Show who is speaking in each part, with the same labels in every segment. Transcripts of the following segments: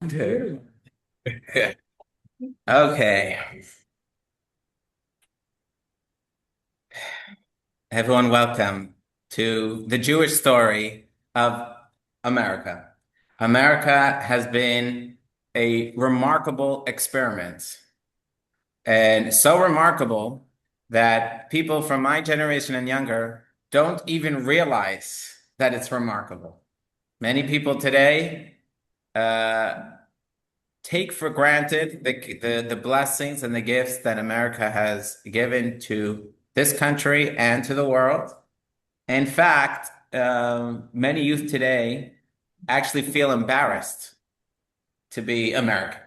Speaker 1: Dude. Okay, everyone, welcome to the Jewish story of America. America has been a remarkable experiment, and so remarkable that people from my generation and younger don't even realize that it's remarkable. Many people today uh, take for granted the blessings and the gifts that America has given to this country and to the world. In fact, many youth today actually feel embarrassed to be American.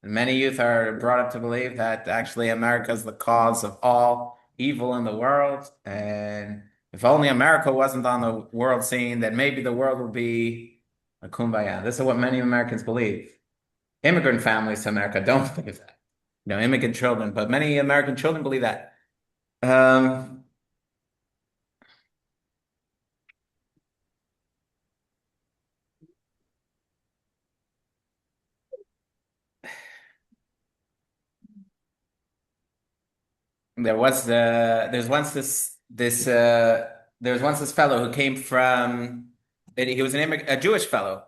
Speaker 1: And many youth are brought up to believe that actually America is the cause of all evil in the world. And if only America wasn't on the world scene, then maybe the world would be a kumbaya. This is what many Americans believe. Immigrant families to America don't believe that. Immigrant children, but many American children believe that. Um, there was once this fellow who came from he was a Jewish fellow,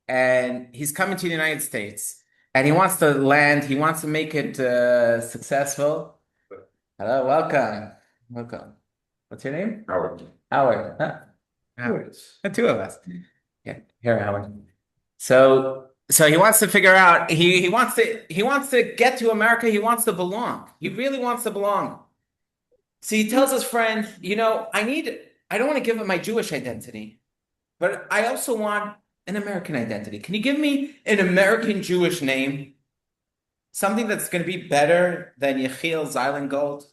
Speaker 1: and he's coming to the United States, and he wants to land. He wants to make it successful. Hello, welcome. What's your name?
Speaker 2: Howard.
Speaker 1: Howard. Huh? Howard. The two of us. Yeah, here, Howard. So he wants to figure out. He wants to get to America. He wants to belong. He really wants to belong. So he tells his friend, I don't want to give up my Jewish identity, but I also want an American identity. Can you give me an American Jewish name? Something that's going to be better than Yechiel Zeilengold?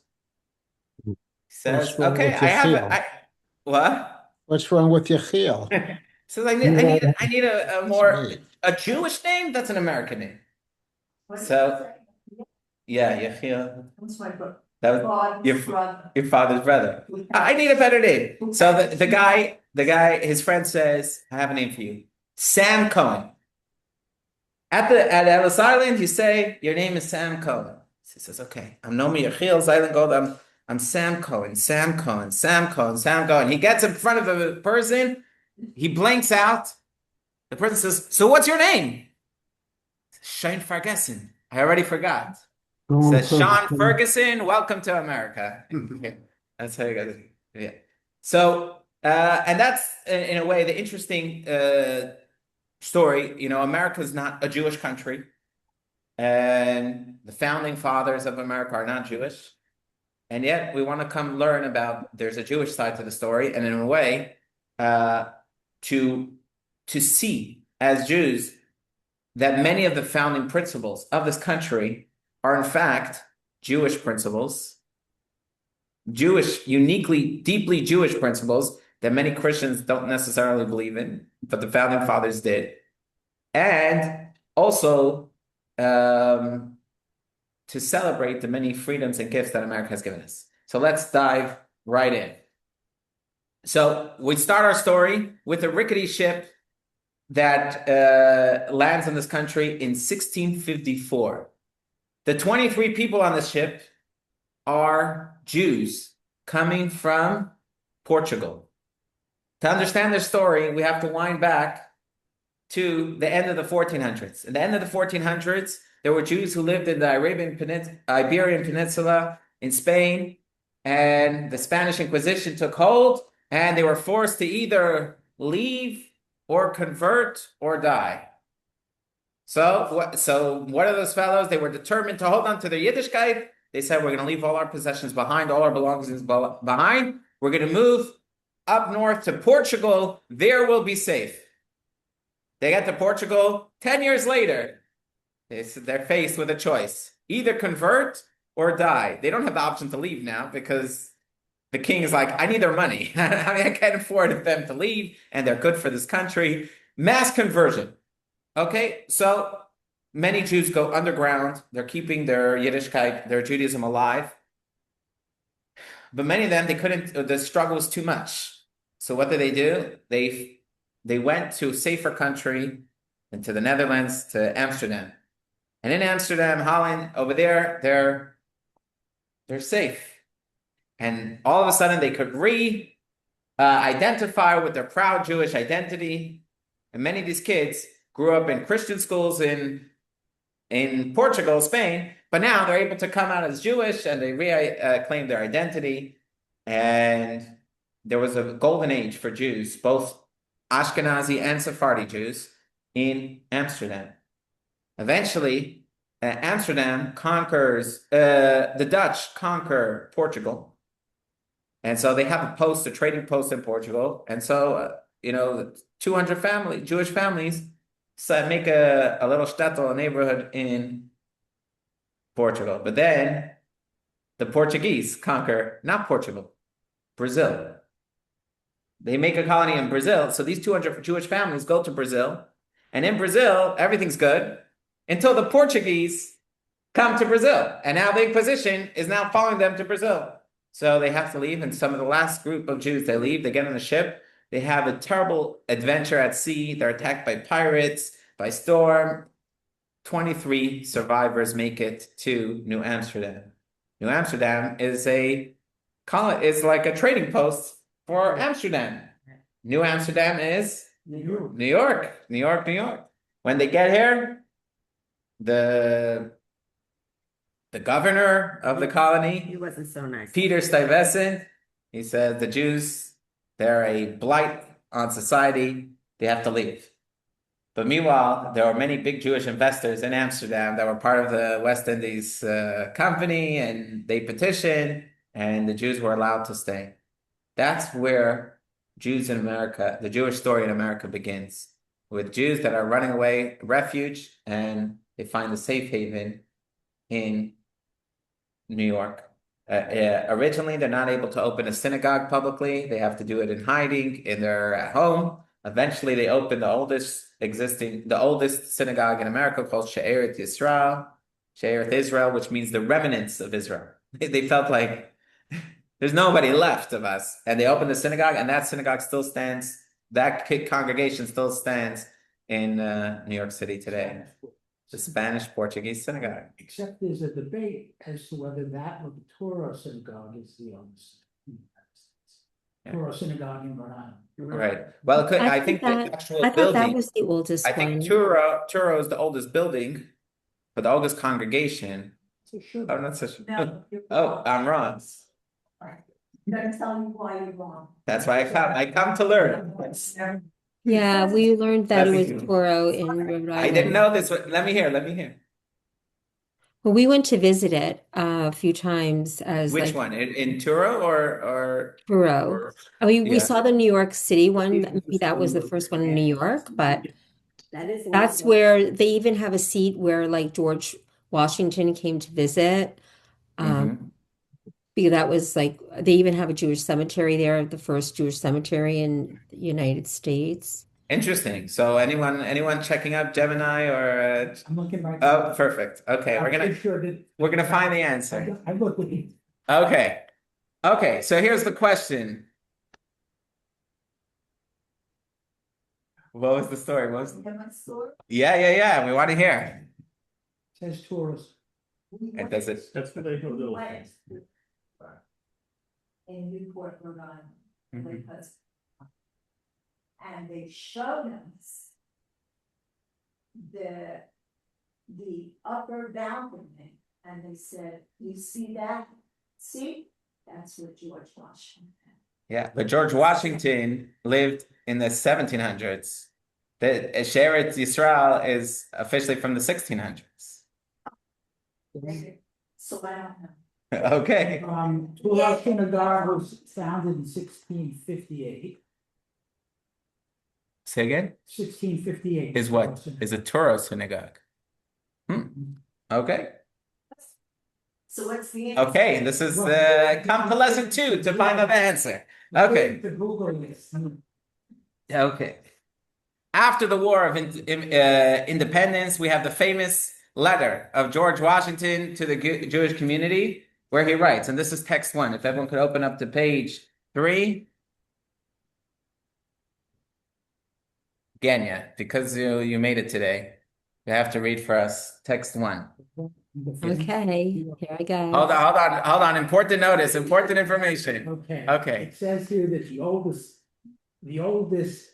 Speaker 1: He says,
Speaker 3: What's wrong
Speaker 1: okay,
Speaker 3: with
Speaker 1: I have
Speaker 3: Yechiel?
Speaker 1: what?
Speaker 3: What's wrong with Yechiel?
Speaker 1: Says I need
Speaker 3: You
Speaker 1: I
Speaker 3: know,
Speaker 1: need I need a
Speaker 3: it's
Speaker 1: more
Speaker 3: me.
Speaker 1: a Jewish name that's an American name. So yeah, Yechiel. That was your father's brother. I need a better name. So the guy, his friend says, I have a name for you. Sam Cohen. At Ellis Island, you say, your name is Sam Cohen. He says, okay, I'm no Yechiel Island Gold. I'm Sam Cohen, Sam Cohen, Sam Cohen, Sam Cohen. He gets in front of a person, he blinks out. The person says, so what's your name? Shane Ferguson. I already forgot.
Speaker 3: Sean
Speaker 1: Says Sean
Speaker 3: Ferguson.
Speaker 1: Ferguson, welcome to America. Yeah, that's how you got it. Yeah. So, and that's in a way the interesting story. America is not a Jewish country, and the founding fathers of America are not Jewish. And yet, we want to come learn about there's a Jewish side to the story, and in a way, uh, to to see as Jews that many of the founding principles of this country are in fact Jewish principles, Jewish, uniquely, deeply Jewish principles that many Christians don't necessarily believe in, but the founding fathers did. And also to celebrate the many freedoms and gifts that America has given us. So let's dive right in. So we start our story with a rickety ship that lands in this country in 1654. The 23 people on the ship are Jews coming from Portugal. To understand this story, we have to wind back to the end of the 1400s. At the end of the 1400s, there were Jews who lived in the Iberian Peninsula in Spain, and the Spanish Inquisition took hold, and they were forced to either leave or convert or die. So what are those fellows? They were determined to hold on to their Yiddishkeit. They said, we're going to leave all our possessions behind, all our belongings behind. We're going to move up north to Portugal. There we'll be safe. They get to Portugal 10 years later. They're faced with a choice. Either convert or die. They don't have the option to leave now because the king is like, I need their money. I can't afford them to leave, and they're good for this country. Mass conversion. Okay, so many Jews go underground. They're keeping their Yiddishkeit, their Judaism alive. But many of them, they couldn't, the struggle was too much. So what did they do? They went to a safer country into the Netherlands to Amsterdam. And in Amsterdam, Holland, over there, they're safe. And all of a sudden they could identify with their proud Jewish identity. And many of these kids grew up in Christian schools in Portugal, Spain, but now they're able to come out as Jewish and they reclaim their identity. And there was a golden age for Jews, both Ashkenazi and Sephardi Jews, in Amsterdam. Eventually, Amsterdam conquers, the Dutch conquer Portugal. And so they have a trading post in Portugal. And so, 200 Jewish families make a little shtetl, a neighborhood in Portugal. But then the Portuguese conquer, not Portugal, Brazil. They make a colony in Brazil. So these 200 Jewish families go to Brazil. And in Brazil, everything's good until the Portuguese come to Brazil. And now the Inquisition is now following them to Brazil. So they have to leave. And some of the last group of Jews, they leave, they get on a ship. They have a terrible adventure at sea. They're attacked by pirates, by storm. 23 survivors make it to New Amsterdam. New Amsterdam is like a trading post for Amsterdam. New Amsterdam is New York. New York. When they get here, the governor of the colony,
Speaker 2: He wasn't so nice.
Speaker 1: Peter Stuyvesant, he says the Jews, they're a blight on society. They have to leave. But meanwhile, there were many big Jewish investors in Amsterdam that were part of the West Indies company, and they petitioned, and the Jews were allowed to stay. That's where Jews in America, the Jewish story in America begins, with Jews that are running away, refuge, and they find a safe haven in New York. Originally, they're not able to open a synagogue publicly. They have to do it in hiding in their home. Eventually, they opened the oldest synagogue in America called She'eret Israel, which means the remnants of Israel. They felt like there's nobody left of us. And they opened the synagogue, and that synagogue still stands. That congregation still stands in New York City today. The Spanish-Portuguese synagogue.
Speaker 4: Except there's a debate as to whether that or the Torah synagogue is the oldest. Torah synagogue in Rhode Island.
Speaker 1: Right. Well, I think the actual
Speaker 2: I thought
Speaker 1: building.
Speaker 2: that was the oldest
Speaker 1: I think
Speaker 2: one.
Speaker 1: Truro is the oldest building, but the oldest congregation.
Speaker 4: So sure.
Speaker 1: I'm not so sure.
Speaker 5: No, you're
Speaker 1: Oh,
Speaker 5: wrong.
Speaker 1: I'm wrong.
Speaker 5: I'm gonna tell you why you're wrong.
Speaker 1: That's why I come to learn.
Speaker 2: Yeah, we learned that it was
Speaker 1: That's-
Speaker 2: Toro in Rhode Island.
Speaker 1: I didn't know this. Let me hear.
Speaker 2: Well, we went to visit it a few times as
Speaker 1: Which
Speaker 2: like
Speaker 1: one? In Truro or
Speaker 2: Toro. I mean, we
Speaker 1: Yeah.
Speaker 2: saw the New York City one. Maybe that was the first one in New York, but
Speaker 5: That is.
Speaker 2: that's where they even have a seat where like George Washington came to visit.
Speaker 1: Mhm.
Speaker 2: Because that was like they even have a Jewish cemetery there, the first Jewish cemetery in the United States.
Speaker 1: Interesting. So anyone checking up Gemini or
Speaker 4: I'm looking right now.
Speaker 1: oh, perfect. Okay,
Speaker 4: I'm pretty sure that.
Speaker 1: we're gonna find the answer.
Speaker 4: I looked at it.
Speaker 1: Okay. So here's the question. What was the story? Yeah. We want to hear.
Speaker 4: Says tourist.
Speaker 1: And does it?
Speaker 6: That's what they do.
Speaker 5: In Newport, Rhode Island,
Speaker 1: Mhm.
Speaker 5: because. And they showed us. The upper balcony, and they said, you see that? See, that's what George Washington.
Speaker 1: Yeah, but George Washington lived in the 1700s. The She'eret Yisrael is officially from the 1600s.
Speaker 5: So I don't know.
Speaker 1: Okay.
Speaker 4: Torah synagogue was founded in 1658.
Speaker 1: Say again?
Speaker 4: 1658.
Speaker 1: Is what? Is a Torah synagogue. Okay.
Speaker 5: So what's the answer?
Speaker 1: Okay, this is come to lesson 2 to find out the answer. Okay.
Speaker 4: The Google list.
Speaker 1: Okay. After the War of Independence, we have the famous letter of George Washington to the Jewish community, where he writes, and this is text 1. If everyone could open up to page 3. Genya, because you made it today, you have to read for us text 1.
Speaker 2: Okay, here I go.
Speaker 1: Hold on. Important notice, important information.
Speaker 4: Okay.
Speaker 1: Okay.
Speaker 4: It says here that the oldest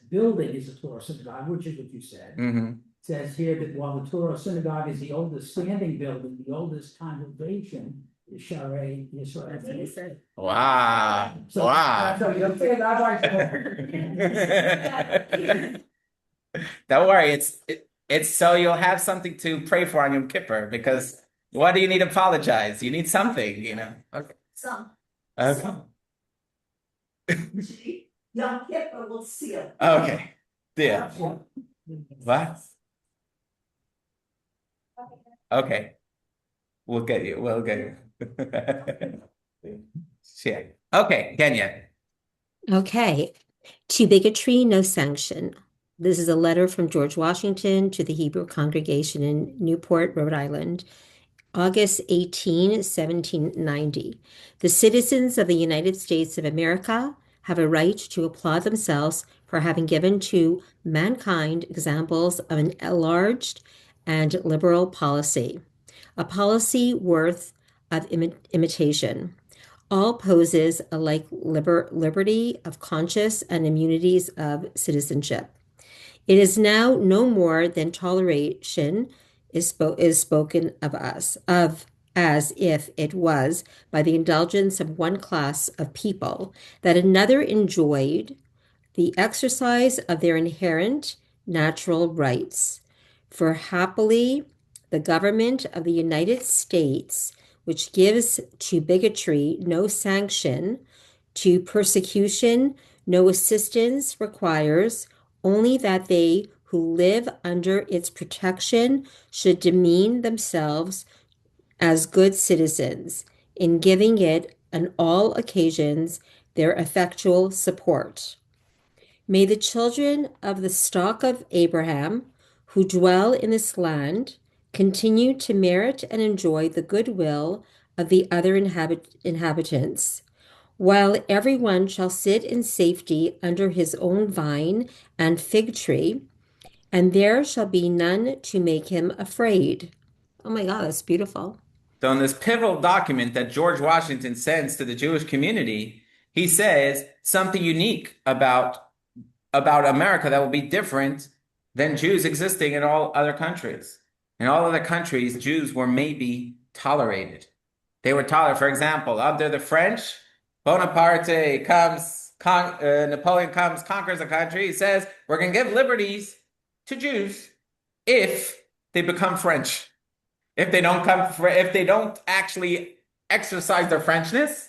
Speaker 4: building is the Torah synagogue, which is what you said.
Speaker 1: Mm-hmm.
Speaker 4: It says here that while the Torah synagogue is the oldest standing building, the oldest congregation is Sharei Yisrael.
Speaker 1: Wow.
Speaker 4: So,
Speaker 1: Wow.
Speaker 4: so you say that right.
Speaker 1: Don't worry, it's so you'll have something to pray for on Yom Kippur, because what do you need to apologize? You need something, you know. Okay.
Speaker 5: Some,
Speaker 1: Okay.
Speaker 5: Yom Kippur will seal.
Speaker 1: Okay. Yeah. What? Okay. We'll get you. We'll get you. Yeah. Okay, Kenya.
Speaker 2: Okay. To bigotry, no sanction. This is a letter from George Washington to the Hebrew congregation in Newport, Rhode Island, August 18, 1790. The citizens of the United States of America have a right to applaud themselves for having given to mankind examples of an enlarged and liberal policy, a policy worth of imitation. All poses alike liberty of conscience and immunities of citizenship. It is now no more than toleration is spoken of us, of as if it was by the indulgence of one class of people that another enjoyed the exercise of their inherent natural rights. For happily, the government of the United States, which gives to bigotry no sanction, to persecution no assistance, requires only that they who live under its protection should demean themselves as good citizens in giving it on all occasions their effectual support. May the children of the stock of Abraham who dwell in this land continue to merit and enjoy the goodwill of the other inhabitants, while everyone shall sit in safety under his own vine and fig tree, and there shall be none to make him afraid. Oh my God, that's beautiful.
Speaker 1: So in this pivotal document that George Washington sends to the Jewish community, he says something unique about America that will be different than Jews existing in all other countries. In all other countries, Jews were maybe tolerated. They were tolerated. For example, under the French, Bonaparte comes, Napoleon comes, conquers a country. He says, we're going to give liberties to Jews if they become French. If they don't actually exercise their Frenchness,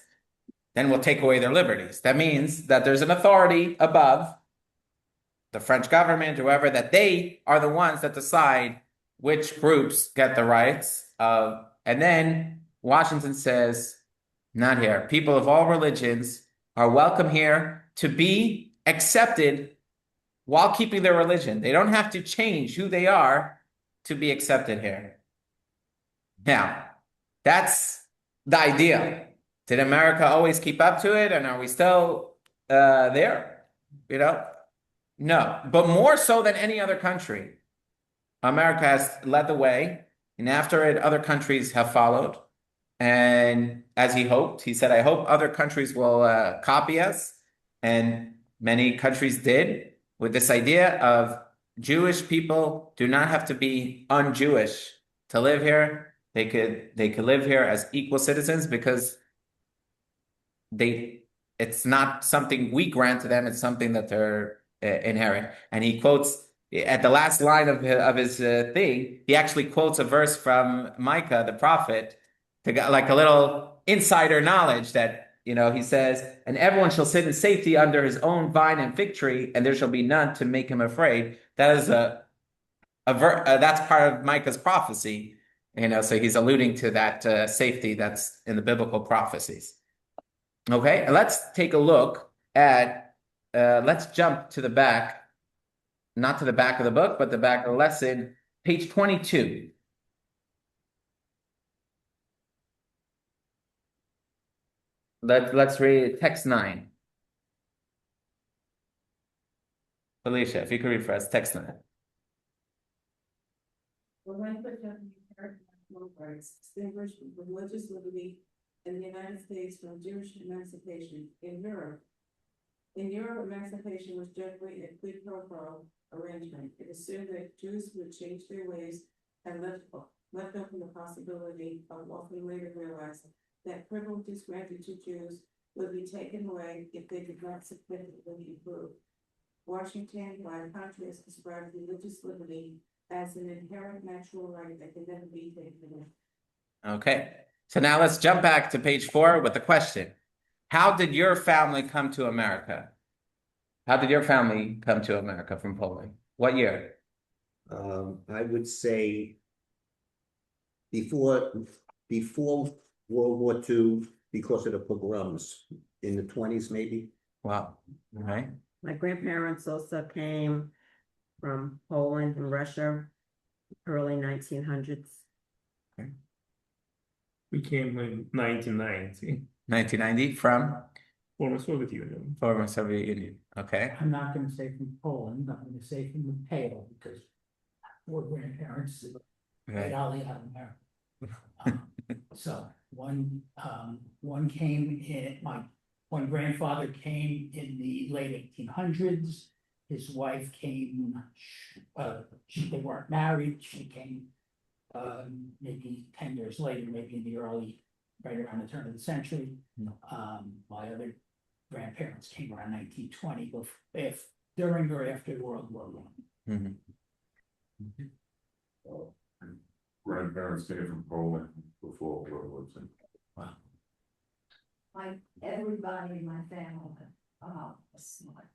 Speaker 1: then we'll take away their liberties. That means that there's an authority above the French government, whoever, that they are the ones that decide which groups get the rights of. And then Washington says, not here. People of all religions are welcome here to be accepted while keeping their religion. They don't have to change who they are to be accepted here. Now, that's the idea. Did America always keep up to it? And are we still there? You know? No, but more so than any other country. America has led the way, and after it, other countries have followed. And as he hoped, he said, I hope other countries will copy us. And many countries did, with this idea of Jewish people do not have to be un-Jewish to live here. They could live here as equal citizens because it's not something we grant to them, it's something that they're inherent. And he quotes at the last line of his thing, he actually quotes a verse from Micah, the prophet, to get like a little insider knowledge that, he says, and everyone shall sit in safety under his own vine and fig tree, and there shall be none to make him afraid. That is that's part of Micah's prophecy, so he's alluding to that safety that's in the biblical prophecies. Okay, let's take a look at, let's jump to the back, not to the back of the book, but the back of the lesson, page 22. Let's read text 9. Felicia, if you could read for us, text on it.
Speaker 6: The language of the inherent national rights distinguished religious liberty in the United States from Jewish emancipation in Europe. In Europe, emancipation was generally a quid pro quo arrangement. It assumed that Jews would change their ways and left open the possibility of what we later realized that privileges granted to Jews would be taken away if they did not significantly improve. Washington, by contrast, described religious liberty as an inherent natural right that can never be taken away.
Speaker 1: Okay, so now let's jump back to page 4 with the question. How did your family come to America? How did your family come to America from Poland? What year?
Speaker 7: I would say before World War II, because of the pogroms in the 20s, maybe.
Speaker 1: Wow. All right.
Speaker 8: My grandparents also came from Poland and Russia, early 1900s.
Speaker 9: We came in 1990,
Speaker 1: 1990 from
Speaker 9: former Soviet Union.
Speaker 1: former Soviet Union. Okay.
Speaker 4: I'm not gonna say from Poland, I'm gonna say from the Pale, because we're grandparents,
Speaker 1: Right.
Speaker 4: they all out America. So one came in, one grandfather came in the late 1800s. His wife came, they weren't married, she came maybe 10 years later, maybe in the right around the turn of the century. My other grandparents came around 1920, if during or after World War I.
Speaker 1: Mhm.
Speaker 10: Grandparents came from Poland before World War II.
Speaker 1: Wow.
Speaker 5: Everybody in my family, was smart.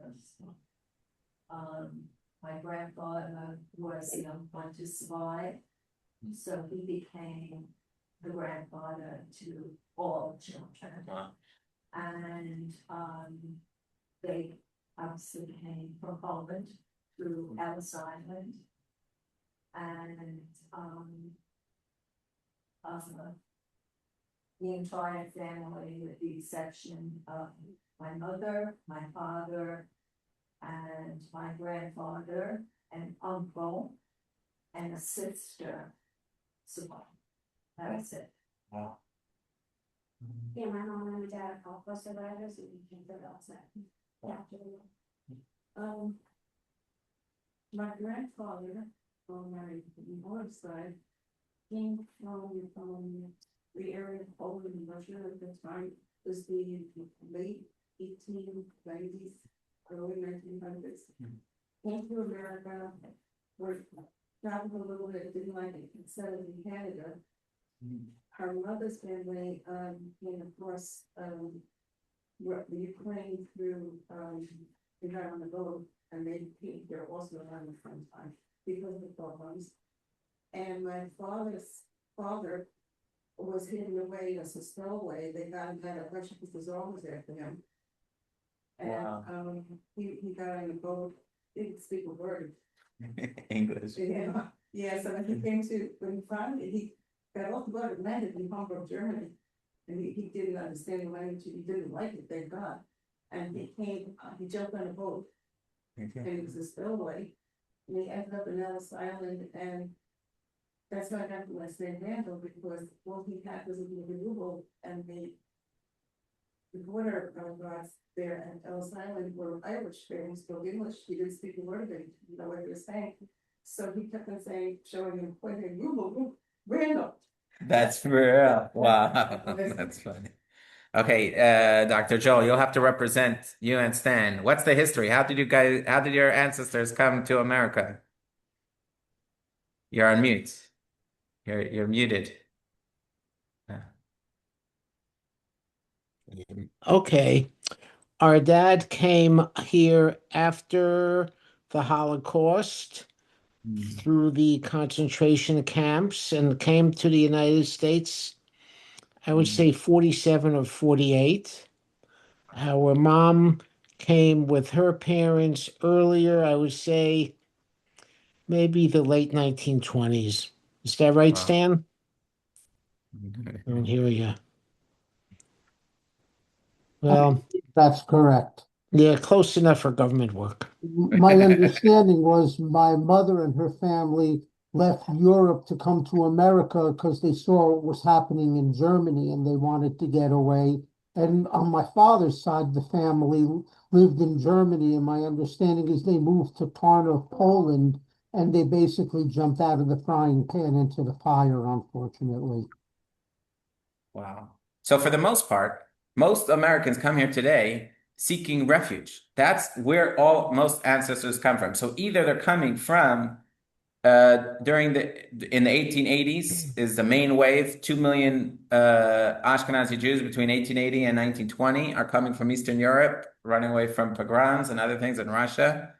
Speaker 5: My grandfather was the young one to survive, so he became the grandfather to all children.
Speaker 1: Wow.
Speaker 5: And, they obviously came from Poland through Ellis Island. And, the entire family, with the exception of my mother, my father, and my grandfather, and uncle, and a sister, survived. That was it.
Speaker 1: Wow.
Speaker 5: Yeah, my mom and my dad are both survivors, and you can put that. My grandfather, on my mom's side, came from the area of Poland and Russia at the time, was the late 1890s, early 1900s. Came to America, worked, traveled a little bit, didn't like it, and settled in Canada. Her mother's family came across the Ukraine through they got on the boat, and they came here also around the same time because of the problems. And my father's father was hidden away as a stowaway. They got him out of Russia because was always after him. And
Speaker 1: Wow.
Speaker 5: he got on the boat, didn't speak a word.
Speaker 1: English.
Speaker 5: Yeah, so when he came to, when he finally, he got off the boat and landed in Hamburg, Germany. And he didn't understand the language, he didn't like it, thank God. And he jumped on a boat, and he was a stowaway. And he ended up in Ellis Island, and that's how I got the last name Randall, because all he had was a little ruble, and the border guards there at Ellis Island were Irish, they didn't speak English, he didn't speak a word of it, he didn't know what he was saying. So he kept on saying, showing him, pointing, ruble, Randall.
Speaker 1: That's real. Wow. That's funny. Okay, Dr. Joel, you'll have to represent you and Stan. What's the history? How did your ancestors come to America? You're on mute. You're muted.
Speaker 3: Okay. Our dad came here after the Holocaust through the concentration camps and came to the United States, I would say 47 or 48. Our mom came with her parents earlier, I would say maybe the late 1920s. Is that right,
Speaker 1: Wow.
Speaker 3: Stan? And here we go. Well,
Speaker 11: That's correct.
Speaker 3: Yeah, close enough for government work.
Speaker 11: My understanding was my mother and her family left Europe to come to America because they saw what was happening in Germany and they wanted to get away. And on my father's side, the family lived in Germany, and my understanding is they moved to Tarnów, Poland, and they basically jumped out of the frying pan into the fire, unfortunately.
Speaker 1: Wow. So for the most part, most Americans come here today seeking refuge. That's where all most ancestors come from. So either they're coming from during in the 1880s is the main wave. 2 million Ashkenazi Jews between 1880 and 1920 are coming from Eastern Europe, running away from pogroms and other things in Russia.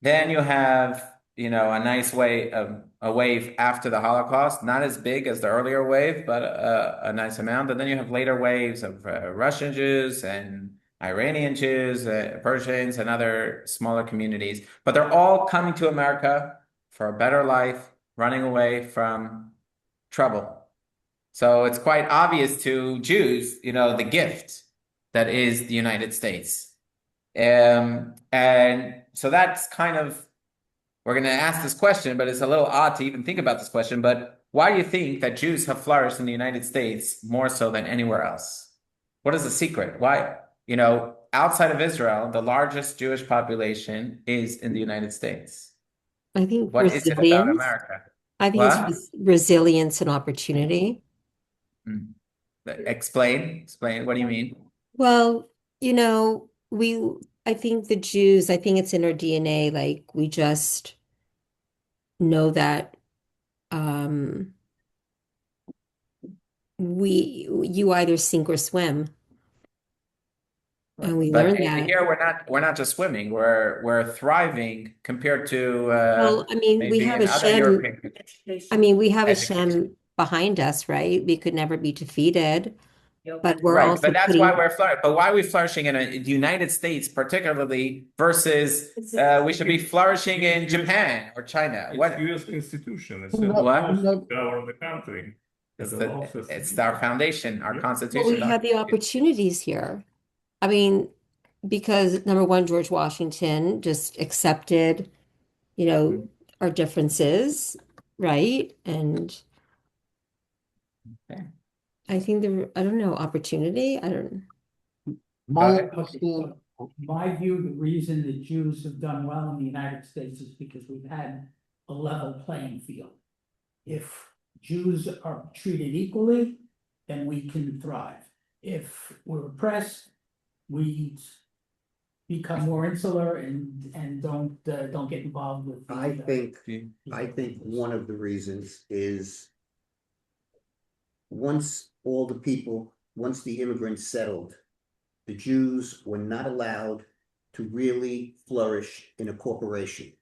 Speaker 1: Then you have, a nice a wave after the Holocaust, not as big as the earlier wave, but a nice amount. And then you have later waves of Russian Jews and Iranian Jews, Persians, and other smaller communities. But they're all coming to America for a better life, running away from trouble. So it's quite obvious to Jews, the gift that is the United States. And so that's kind of, we're going to ask this question, but it's a little odd to even think about this question. But why do you think that Jews have flourished in the United States more so than anywhere else? What is the secret? Why, outside of Israel, the largest Jewish population is in the United States.
Speaker 2: I think
Speaker 1: What is it about
Speaker 2: resilience.
Speaker 1: America?
Speaker 2: I think
Speaker 1: What?
Speaker 2: it's resilience and opportunity.
Speaker 1: Explain. What do you mean?
Speaker 2: Well, I think the Jews, I think it's in our DNA, like we just know that you either sink or swim. And we
Speaker 1: But
Speaker 2: learned that.
Speaker 1: here we're not just swimming, we're thriving compared to
Speaker 2: Well, I mean, we
Speaker 1: maybe
Speaker 2: have
Speaker 1: in
Speaker 2: a
Speaker 1: other
Speaker 2: Shem.
Speaker 1: European
Speaker 2: I mean, we have a
Speaker 1: education.
Speaker 2: Shem behind us, right? We could never be defeated, but we're
Speaker 1: Right, but
Speaker 2: also
Speaker 1: that's why
Speaker 2: putting.
Speaker 1: we're flourishing. But why are we flourishing in the United States, particularly, versus we should be flourishing in Japan or China?
Speaker 9: It's
Speaker 1: What?
Speaker 9: U.S. institution. It's
Speaker 11: No,
Speaker 9: the
Speaker 1: What?
Speaker 9: laws
Speaker 11: no,
Speaker 9: govern the country.
Speaker 1: It's
Speaker 9: The law system.
Speaker 1: it's our foundation, our
Speaker 9: Yeah.
Speaker 2: Well,
Speaker 1: Constitution.
Speaker 2: we had the opportunities here. I mean, because number one, George Washington just accepted, our differences, right? And
Speaker 1: Okay.
Speaker 2: I think I don't know, opportunity. I don't.
Speaker 11: my
Speaker 1: ahead.
Speaker 11: understanding.
Speaker 4: My view, the reason the Jews have done well in the United States is because we've had a level playing field. If Jews are treated equally, then we can thrive. If we're oppressed, we become more insular and don't get involved with.
Speaker 7: I think one of the reasons is once the immigrants settled, the Jews were not allowed to really flourish in a corporation.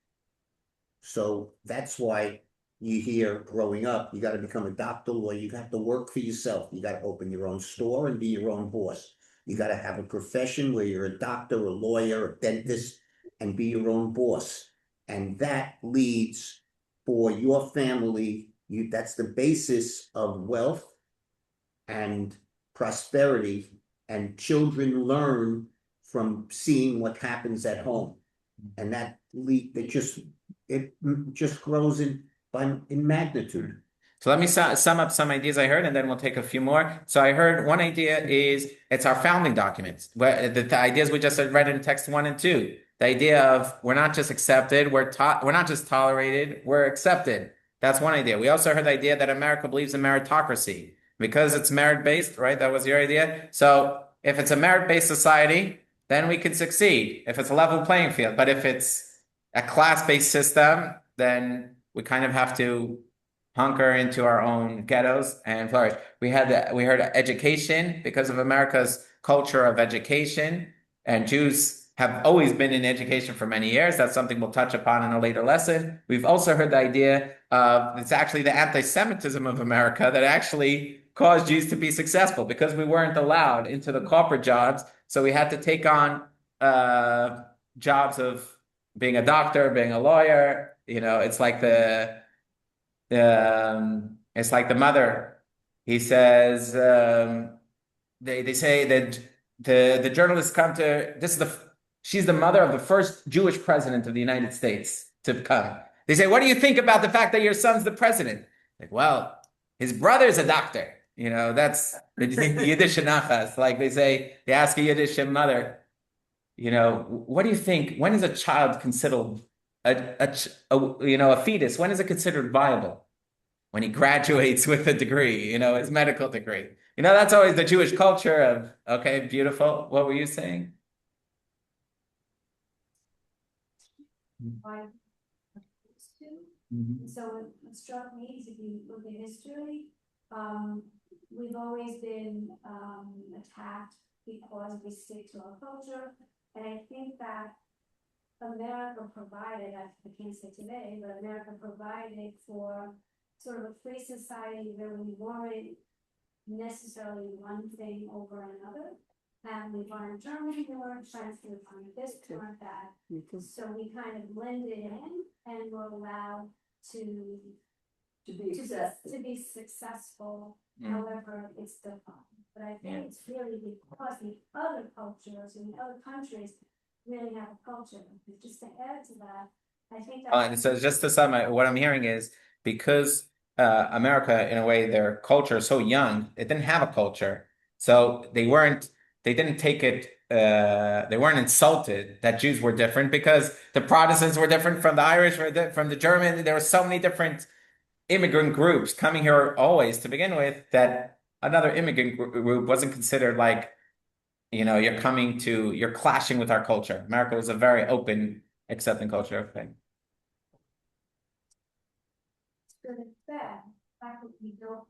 Speaker 7: So that's why you hear growing up, you got to become a doctor, lawyer, you have to work for yourself. You got to open your own store and be your own boss. You got to have a profession where you're a doctor, a lawyer, a dentist, and be your own boss. And that leads for your family, that's the basis of wealth and prosperity, and children learn from seeing what happens at home. And it just grows in magnitude.
Speaker 1: So let me sum up some ideas I heard, and then we'll take a few more. So I heard one idea is it's our founding documents. The ideas we just read in text 1 and 2. The idea of we're not just accepted, we're not just tolerated, we're accepted. That's one idea. We also heard the idea that America believes in meritocracy because it's merit-based, right? That was your idea. So if it's a merit-based society, then we can succeed if it's a level playing field. But if it's a class-based system, then we kind of have to hunker into our own ghettos and flourish. We heard education because of America's culture of education, and Jews have always been in education for many years. That's something we'll touch upon in a later lesson. We've also heard the idea of it's actually the anti-Semitism of America that actually caused Jews to be successful because we weren't allowed into the corporate jobs. So we had to take on jobs of being a doctor, being a lawyer. It's like it's like the mother. He says they say that the journalists come to this is She's the mother of the first Jewish president of the United States to come. They say, what do you think about the fact that your son's the president? Like, well, his brother's a doctor. That's the Yiddish nachas. Like they say, they ask a Yiddish mother, what do you think? When is a child considered a fetus? When is it considered viable? When he graduates with a degree, his medical degree. That's always the Jewish culture of, okay, beautiful. What were you saying?
Speaker 12: So it struck me, if you look at history, we've always been attacked because we stick to our culture. And I think that America provided, I can't say today, but America provided for sort of a free society where we weren't necessarily one thing over another. And we weren't Germany, we weren't France, we weren't this, we weren't that. So we kind of blended in and were allowed to be successful, however it's defined. But I think it's really because the other cultures and the other countries really have a culture. Just to add to that, I think that.
Speaker 1: And so just to sum up, what I'm hearing is because America, in a way, their culture is so young, it didn't have a culture. So they didn't take it, they weren't insulted that Jews were different because the Protestants were different from the Irish, from the German. There were so many different immigrant groups coming here always to begin with that another immigrant group wasn't considered like, you're clashing with our culture. America was a very open, accepting culture thing.
Speaker 12: It's good and bad. Back when we built,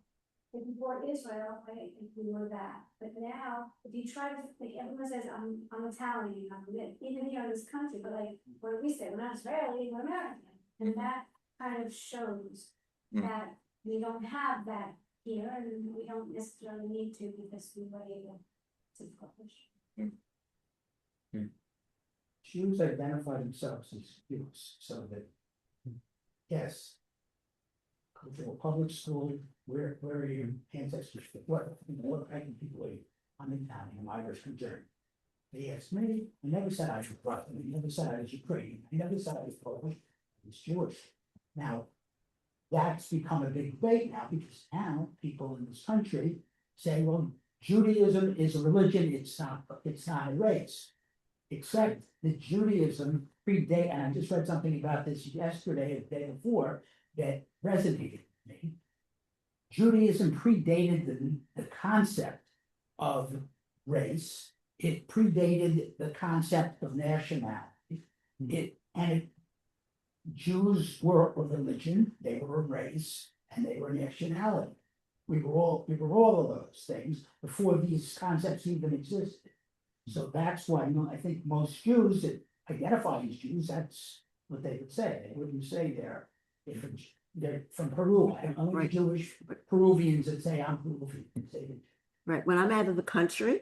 Speaker 12: if you bought Israel, I think we were that. But now, if you try to think, everyone says, I'm Italian, even here in this country, but like, what do we say? We're not Israeli, we're American. And that kind of shows that we don't have that here, and we don't necessarily need to because we were able to publish.
Speaker 4: Jews identify themselves as Jews, so that, yes, go to a public school, where are your ancestors, what kind of people are you? I'm Italian, I'm Irish, from Germany. They asked me, I never said I was Russian, I never said I was Ukrainian, I never said I was Polish, I was Jewish. Now, that's become a big debate now, because now people in this country say, well, Judaism is a religion, it's not a race. Except that Judaism predate, and I just read something about this yesterday or the day before that resonated with me. Judaism predated the concept of race. It predated the concept of nationality. Jews were a religion, they were a race, and they were a nationality. We were all of those things before these concepts even existed. So that's why, I think most Jews that identify as Jews, that's what they would say. They wouldn't say they're from Peru. I don't know any Jewish Peruvians that say I'm Peruvian.
Speaker 8: Right. When I'm out of the country,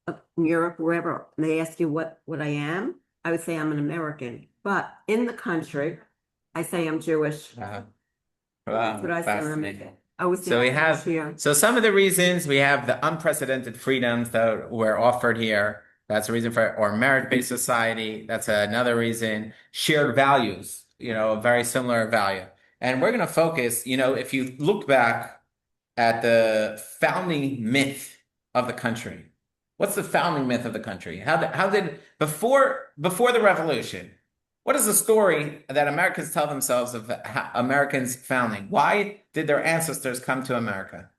Speaker 8: in Europe, wherever, and they ask you what I am, I would say I'm an American. But in the country, I say I'm Jewish.
Speaker 1: Wow,
Speaker 8: That's what I say.
Speaker 1: fascinating.
Speaker 8: So
Speaker 1: some of the reasons we have the unprecedented freedoms that were offered here. That's a reason or merit-based society. That's another reason. Shared values, a very similar value. And we're going to focus, if you look back at the founding myth of the country, what's the founding myth of the country? How did before the revolution? What is the story that Americans tell themselves of Americans founding? Why did their ancestors come to America?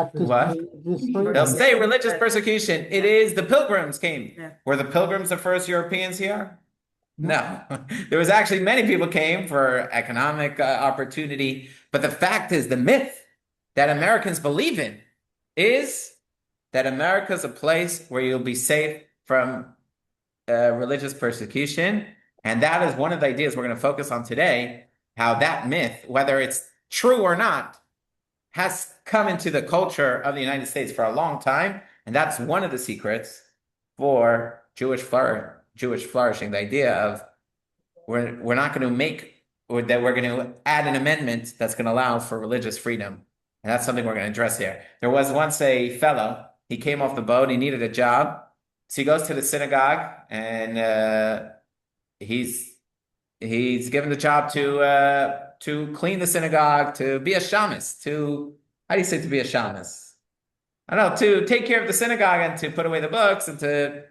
Speaker 1: What? They'll say religious persecution. It is the Pilgrims came.
Speaker 8: Yeah.
Speaker 1: Were the Pilgrims the first Europeans here? No. There was actually many people came for economic opportunity. But the fact is, the myth that Americans believe in is that America is a place where you'll be safe from religious persecution. And that is one of the ideas we're going to focus on today, how that myth, whether it's true or not, has come into the culture of the United States for a long time. And that's one of the secrets for Jewish flourishing, the idea of we're not going to we're going to add an amendment that's going to allow for religious freedom. And that's something we're going to address here. There was once a fellow, he came off the boat, he needed a job. So he goes to the synagogue, and he's given the job to clean the synagogue, to be a shamus, to how do you say to be a shamus? I don't know, to take care of the synagogue and to put away the books and to.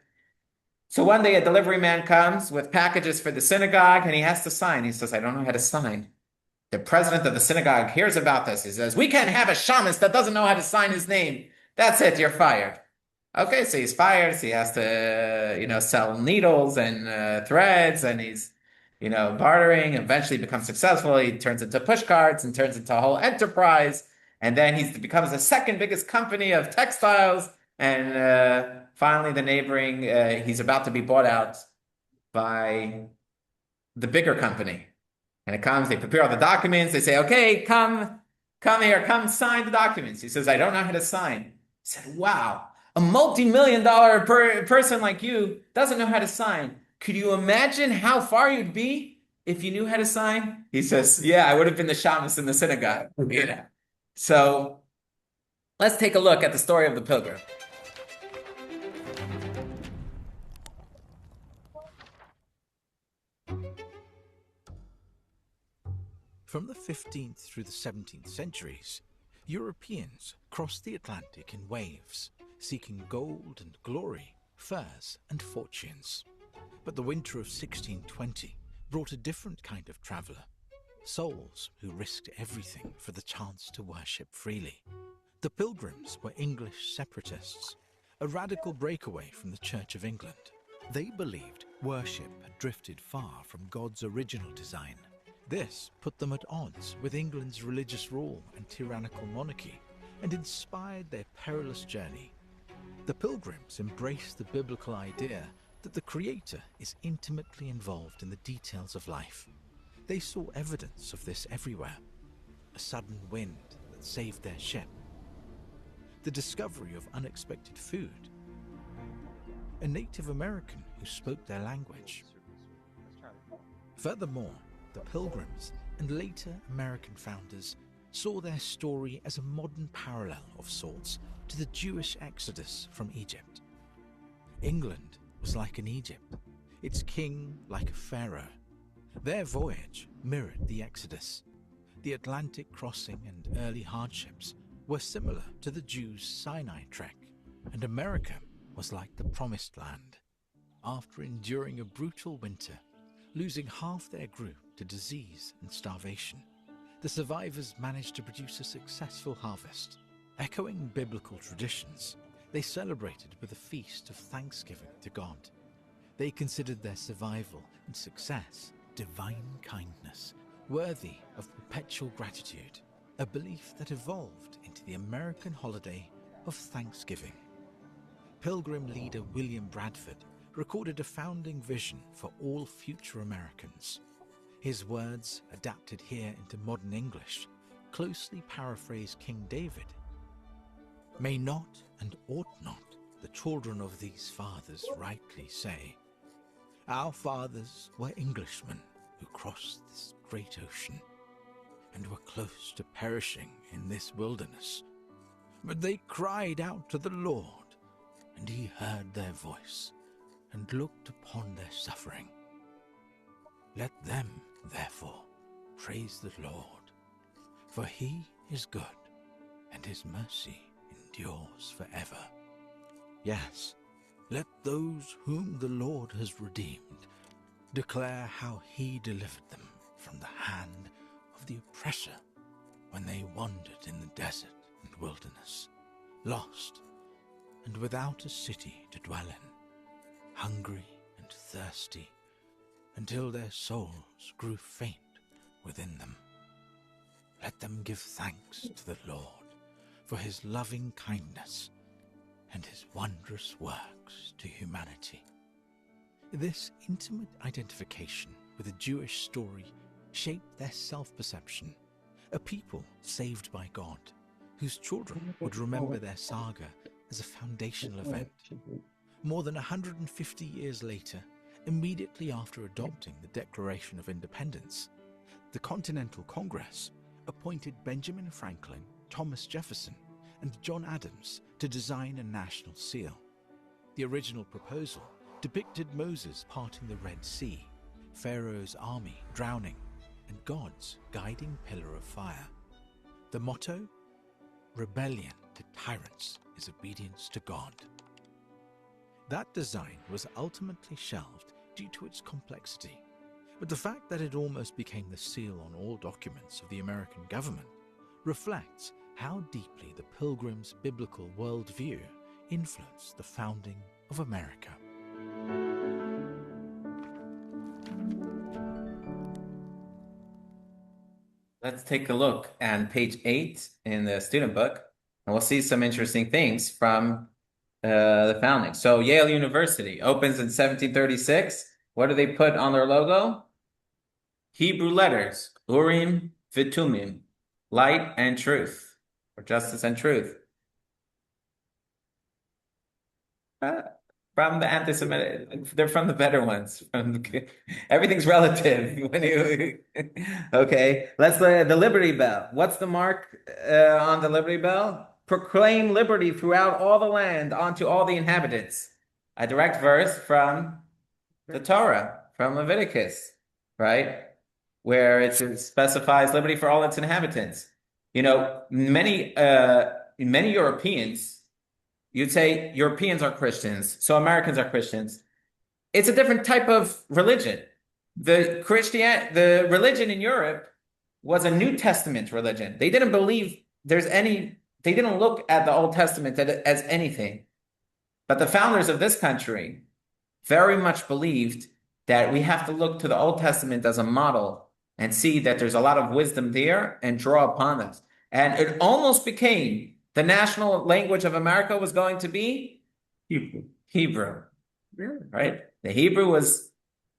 Speaker 1: So one day a delivery man comes with packages for the synagogue, and he has to sign. He says, "I don't know how to sign." The president of the synagogue hears about this. He says, "We can't have a shamus that doesn't know how to sign his name. That's it, you're fired." Okay, so he's fired. So he has to, sell needles and threads, and he's, bartering. Eventually becomes successful. He turns into push carts and turns into a whole enterprise. And then he becomes the second biggest company of textiles. And finally, he's about to be bought out by the bigger company. And it comes, they prepare all the documents. They say, "Okay, come here, come sign the documents." He says, "I don't know how to sign." He said, "Wow, a multi-million-dollar person like you doesn't know how to sign. Could you imagine how far you'd be if you knew how to sign?" He says, "Yeah, I would have been the shamus in the synagogue." So let's take a look at the story of the pilgrim.
Speaker 13: From the 15th through the 17th centuries, Europeans crossed the Atlantic in waves, seeking gold and glory, furs and fortunes. But the winter of 1620 brought a different kind of traveller, souls who risked everything for the chance to worship freely. The Pilgrims were English separatists, a radical breakaway from the Church of England. They believed worship had drifted far from God's original design. This put them at odds with England's religious rule and tyrannical monarchy, and inspired their perilous journey. The Pilgrims embraced the biblical idea that the Creator is intimately involved in the details of life. They saw evidence of this everywhere. A sudden wind that saved their ship, the discovery of unexpected food, a Native American who spoke their language. Furthermore, the Pilgrims and later American founders saw their story as a modern parallel of sorts to the Jewish exodus from Egypt. England was like an Egypt, its king like a pharaoh. Their voyage mirrored the exodus. The Atlantic crossing and early hardships were similar to the Jews' Sinai trek, and America was like the Promised Land. After enduring a brutal winter, losing half their group to disease and starvation, the survivors managed to produce a successful harvest. Echoing biblical traditions, they celebrated with a feast of thanksgiving to God. They considered their survival and success divine kindness, worthy of perpetual gratitude, a belief that evolved into the American holiday of Thanksgiving. Pilgrim leader William Bradford recorded a founding vision for all future Americans. His words, adapted here into modern English, closely paraphrase King David. "May not and ought not the children of these fathers rightly say, our fathers were Englishmen who crossed this great ocean and were close to perishing in this wilderness. But they cried out to the Lord, and he heard their voice and looked upon their suffering. Let them, therefore, praise the Lord, for he is good, and his mercy endures forever. Yes, let those whom the Lord has redeemed declare how he delivered them from the hand of the oppressor when they wandered in the desert and wilderness, lost and without a city to dwell in, hungry and thirsty, until their souls grew faint within them. Let them give thanks to the Lord for his loving kindness and his wondrous works to humanity." This intimate identification with the Jewish story shaped their self-perception, a people saved by God, whose children would remember their saga as a foundational event. More than 150 years later, immediately after adopting the Declaration of Independence, the Continental Congress appointed Benjamin Franklin, Thomas Jefferson, and John Adams to design a national seal. The original proposal depicted Moses parting the Red Sea, Pharaoh's army drowning, and God's guiding pillar of fire. The motto? Rebellion to tyrants is obedience to God. That design was ultimately shelved due to its complexity, but the fact that it almost became the seal on all documents of the American government reflects how deeply the Pilgrims' biblical worldview influenced the founding of America.
Speaker 1: Let's take a look at page 8 in the student book, and we'll see some interesting things from the founding. So Yale University opens in 1736. What do they put on their logo? Hebrew letters, Urim Vitumim, light and truth, or justice and truth. From the anti-Semitic, they're from the better ones. Everything's relative. Okay, let's the Liberty Bell. What's the mark on the Liberty Bell? Proclaim liberty throughout all the land unto all the inhabitants. A direct verse from the Torah, from Leviticus, right? Where it specifies liberty for all its inhabitants. You know, many Europeans, you'd say Europeans are Christians, so Americans are Christians. It's a different type of religion. The religion in Europe was a New Testament religion. They didn't believe they didn't look at the Old Testament as anything. But the founders of this country very much believed that we have to look to the Old Testament as a model and see that there's a lot of wisdom there and draw upon us. And it almost became the national language of America was going to be Hebrew. Really? Right? The Hebrew was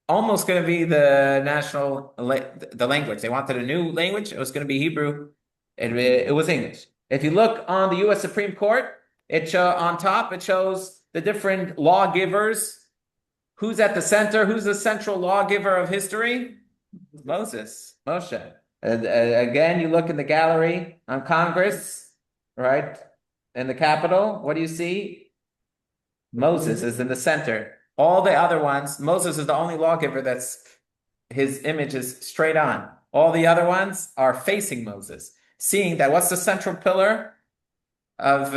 Speaker 1: almost going to be the national the language. They wanted a new language. It was going to be Hebrew. It was English. If you look on the U.S. Supreme Court, on top, it shows the different lawgivers. Who's at the center? Who's the central lawgiver of history? Moses, Moshe. Again, you look in the gallery on Congress, right? In the Capitol, what do you see? Moses is in the center. All the other ones, Moses is the only lawgiver his image is straight on. All the other ones are facing Moses, seeing that what's the central pillar of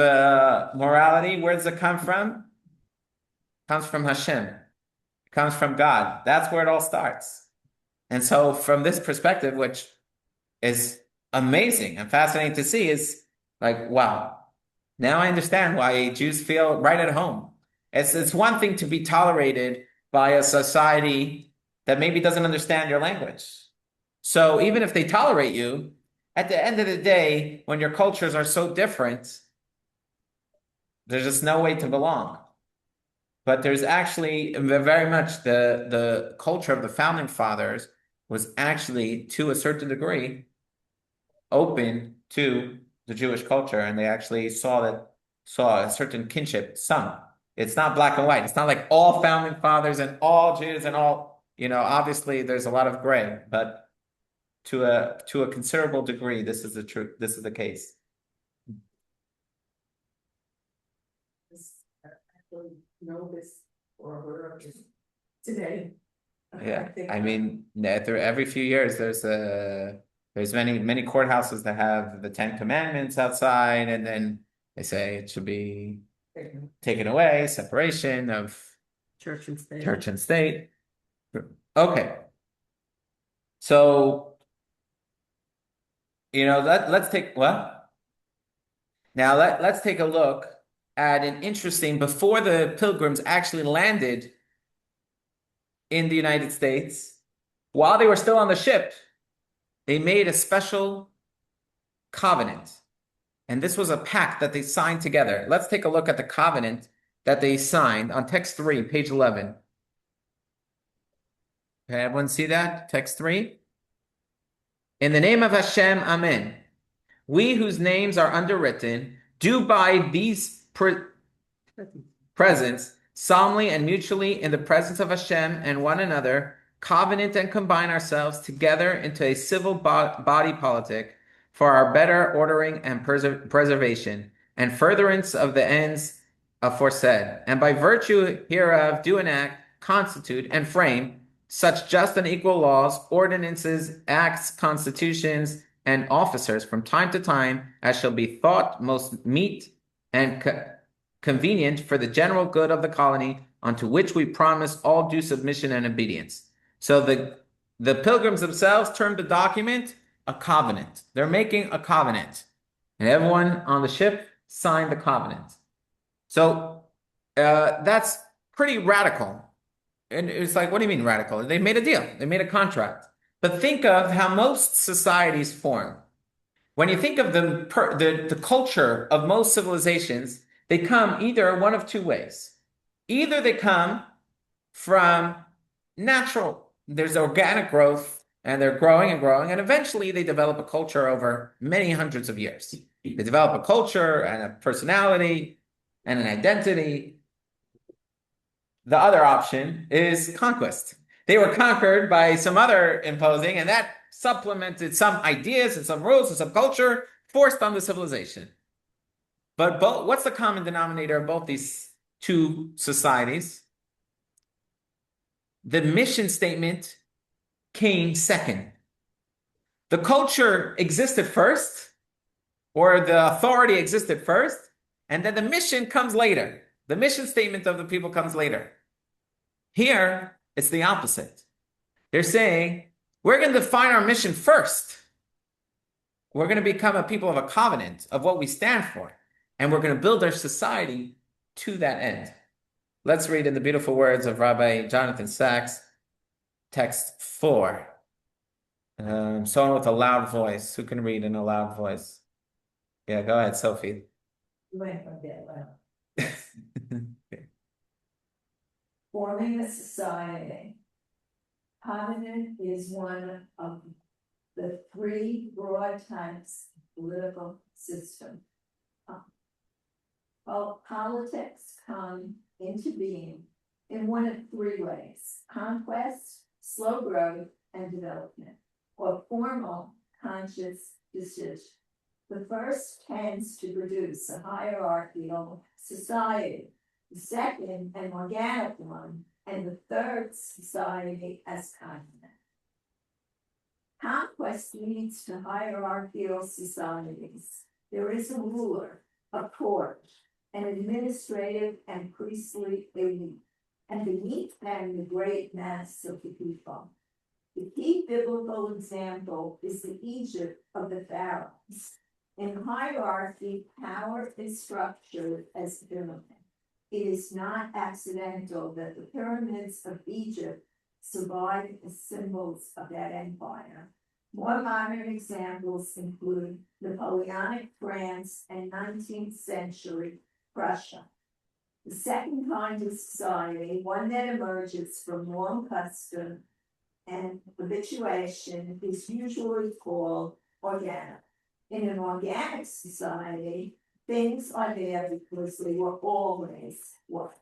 Speaker 1: morality? Where does it come from? It comes from Hashem. It comes from God. That's where it all starts. And so from this perspective, which is amazing and fascinating to see, is like, wow, now I understand why Jews feel right at home. It's one thing to be tolerated by a society that maybe doesn't understand your language. So even if they tolerate you, at the end of the day, when your cultures are so different, there's just no way to belong. But there's actually very much the culture of the founding fathers was actually, to a certain degree, open to the Jewish culture, and they actually saw a certain kinship. Some. It's not black and white. It's not like all founding fathers and all Jews and all, obviously there's a lot of gray, but to a considerable degree, this is the truth. This is the case.
Speaker 6: Know this or heard of this today.
Speaker 1: Yeah, I mean, every few years there's many courthouses that have the Ten Commandments outside, and then they say it should be taken away, separation of
Speaker 8: Church and state.
Speaker 1: Church and state. Okay, so let's take what? Now let's take a look at an interesting, before the Pilgrims actually landed in the United States, while they were still on the ship, they made a special covenant. And this was a pact that they signed together. Let's take a look at the covenant that they signed on text 3, page 11. Can everyone see that? Text 3. In the name of Hashem, Amen. We whose names are underwritten do by these presence, solemnly and mutually in the presence of Hashem and one another, covenant and combine ourselves together into a civil body politic for our better ordering and preservation and furtherance of the ends aforesaid, and by virtue hereof do enact, constitute, and frame such just and equal laws, ordinances, acts, constitutions, and officers from time to time as shall be thought most meet and convenient for the general good of the colony, unto which we promise all due submission and obedience. So the Pilgrims themselves termed the document a covenant. They're making a covenant, and everyone on the ship signed the covenant. So that's pretty radical. And it's like, what do you mean radical? They made a deal. They made a contract. But think of how most societies form. When you think of the culture of most civilizations, they come either one of two ways. Either they come from natural, there's organic growth, and they're growing and growing, and eventually they develop a culture over many hundreds of years. They develop a culture and a personality and an identity. The other option is conquest. They were conquered by some other imposing, and that supplemented some ideas and some rules and some culture forced on the civilization. But what's the common denominator of both these two societies? The mission statement came second. The culture existed first, or the authority existed first, and then the mission comes later. The mission statement of the people comes later. Here, it's the opposite. They're saying, we're going to define our mission first. We're going to become a people of a covenant of what we stand for, and we're going to build our society to that end. Let's read in the beautiful words of Rabbi Jonathan Sachs, text 4. Someone with a loud voice. Who can read in a loud voice? Yeah, go ahead, Sophie.
Speaker 6: Forming a society. Covenant is one of the three broad types of political system. Politics come into being in one of three ways: conquest, slow growth, and development, or formal conscious decision. The first tends to produce a hierarchical society, the second an organic one, and the third society as continent. Conquest leads to hierarchical societies. There is a ruler, a court, an administrative and priestly elite, and beneath them the great mass of the people. The key biblical example is the Egypt of the pharaohs. In hierarchy, power is structured as a pyramid. It is not accidental that the pyramids of Egypt survive as symbols of that empire. More modern examples include Napoleonic France and 19th century Prussia. The second kind of society, one that emerges from long custom and habituation, is usually called organic. In an organic society, things are there because they were always were.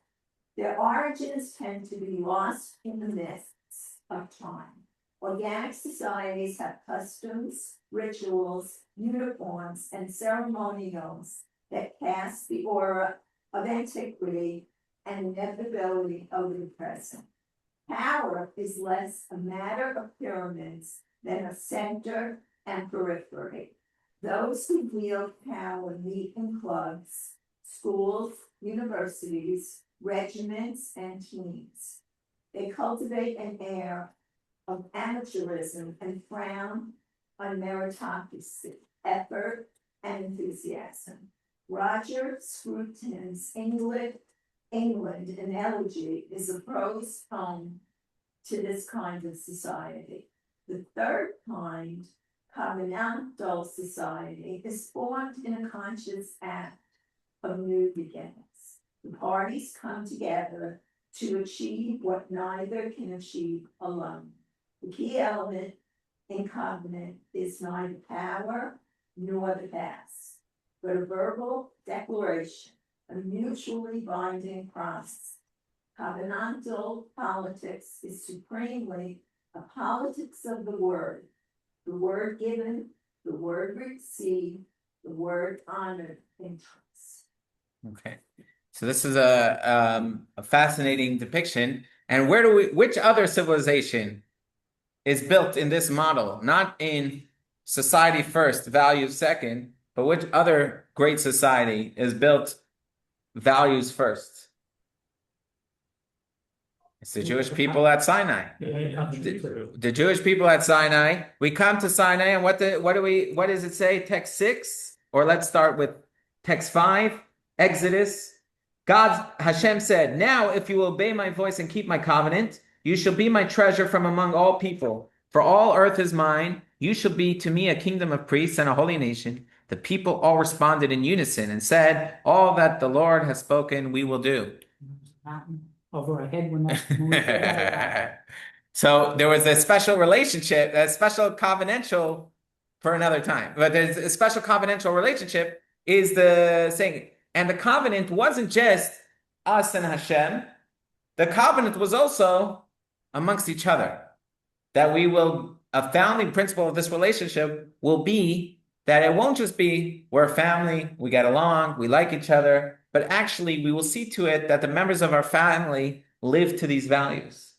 Speaker 6: Their origins tend to be lost in the mists of time. Organic societies have customs, rituals, uniforms, and ceremonials that cast the aura of antiquity and inevitability over the present. Power is less a matter of pyramids than of center and periphery. Those who wield power meet in clubs, schools, universities, regiments, and teams. They cultivate an air of amateurism and frown on meritocracy, effort, and enthusiasm. Roger Scruton's England, an elegy, is a prose poem to this kind of society. The third kind, covenantal society, is formed in a conscious act of new beginnings. The parties come together to achieve what neither can achieve alone. The key element in covenant is neither power nor the past, but a verbal declaration, a mutually binding promise. Covenantal politics is supremely a politics of the word given, the word received, the word honored in trust.
Speaker 1: Okay. So this is a fascinating depiction. And which other civilization is built in this model? Not in society first, values second, but which other great society is built values first? It's the Jewish people at Sinai. The Jewish people at Sinai. We come to Sinai, and what does it say? Text 6, or let's start with text 5, Exodus. Hashem said, "Now, if you obey my voice and keep my covenant, you shall be my treasure from among all people. For all earth is mine. You shall be to me a kingdom of priests and a holy nation." The people all responded in unison and said, "All that the Lord has spoken, we will do."
Speaker 4: Over our head, we're not moving.
Speaker 1: So there was a special relationship, a special covenantal for another time. But there's a special covenantal relationship is the saying. And the covenant wasn't just us and Hashem. The covenant was also amongst each other. That a founding principle of this relationship will be that it won't just be we're a family, we get along, we like each other, but actually we will see to it that the members of our family live to these values.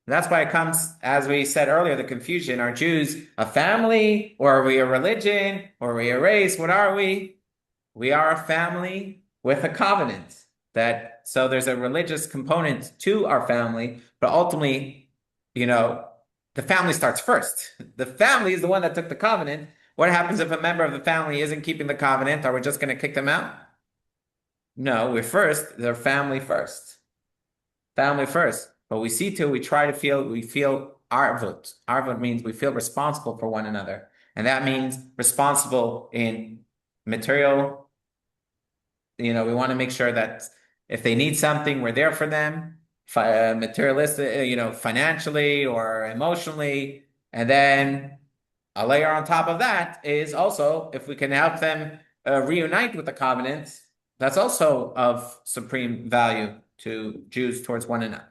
Speaker 1: And that's why it comes, as we said earlier, the confusion. Are Jews a family, or are we a religion, or are we a race? What are we? We are a family with a covenant. So there's a religious component to our family, but ultimately, the family starts first. The family is the one that took the covenant. What happens if a member of the family isn't keeping the covenant? Are we just going to kick them out? No, they're family first. Family first. But we feel arvut. Arvut means we feel responsible for one another. And that means responsible in material. We want to make sure that if they need something, we're there for them. Materialistic, financially or emotionally. And then a layer on top of that is also, if we can help them reunite with the covenant, that's also of supreme value to Jews towards one another.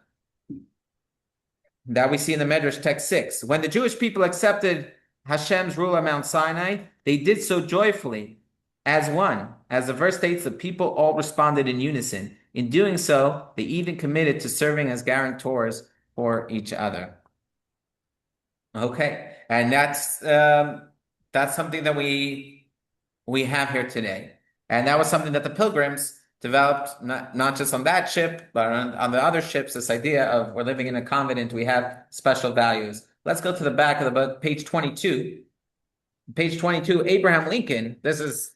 Speaker 1: That we see in the Medrash text 6. When the Jewish people accepted Hashem's rule on Mount Sinai, they did so joyfully, as one. As the verse states, the people all responded in unison. In doing so, they even committed to serving as guarantors for each other. Okay, and that's something that we have here today. And that was something that the Pilgrims developed, not just on that ship, but on the other ships, this idea of we're living in a covenant, we have special values. Let's go to the back of the book, page 22. Page 22, Abraham Lincoln, this is,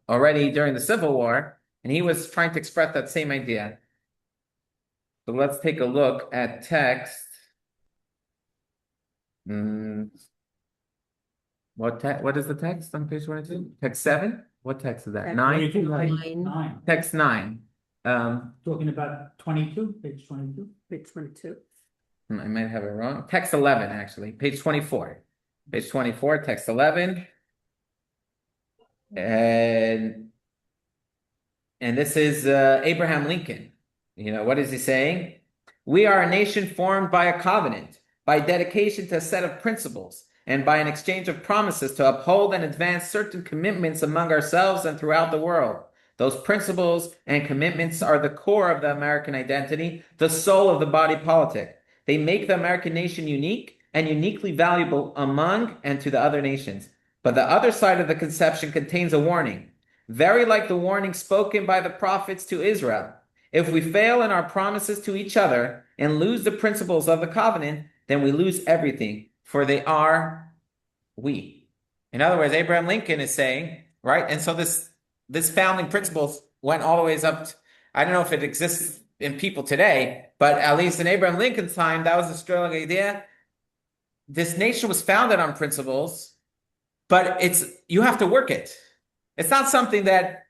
Speaker 1: already during the Civil War, and he was trying to express that same idea. So let's take a look at text. What is the text on page 22? Text 7? What text is that? 9?
Speaker 4: 9.
Speaker 1: Text 9.
Speaker 4: Talking about 22, page 22.
Speaker 8: Page 22.
Speaker 1: I might have it wrong. Text 11, actually. Page 24. Page 24, text 11. And this is Abraham Lincoln. What is he saying? We are a nation formed by a covenant, by dedication to a set of principles, and by an exchange of promises to uphold and advance certain commitments among ourselves and throughout the world. Those principles and commitments are the core of the American identity, the soul of the body politic. They make the American nation unique and uniquely valuable among and to the other nations. But the other side of the conception contains a warning, very like the warning spoken by the prophets to Israel. If we fail in our promises to each other and lose the principles of the covenant, then we lose everything, for they are we. In other words, Abraham Lincoln is saying, right? And so this founding principles went all the ways up to, I don't know if it exists in people today, but at least in Abraham Lincoln's time, that was the strong idea. This nation was founded on principles, but you have to work it. It's not something that,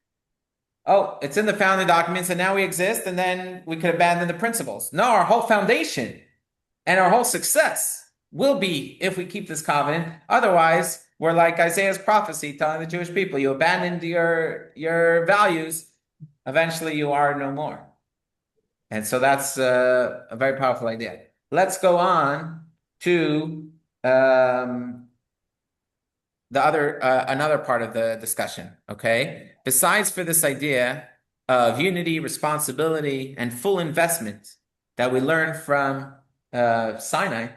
Speaker 1: it's in the founding documents and now we exist and then we could abandon the principles. No, our whole foundation and our whole success will be if we keep this covenant. Otherwise, we're like Isaiah's prophecy telling the Jewish people, you abandoned your values, eventually you are no more. And so that's a very powerful idea. Let's go on to another part of the discussion, okay? Besides for this idea of unity, responsibility, and full investment that we learn from Sinai,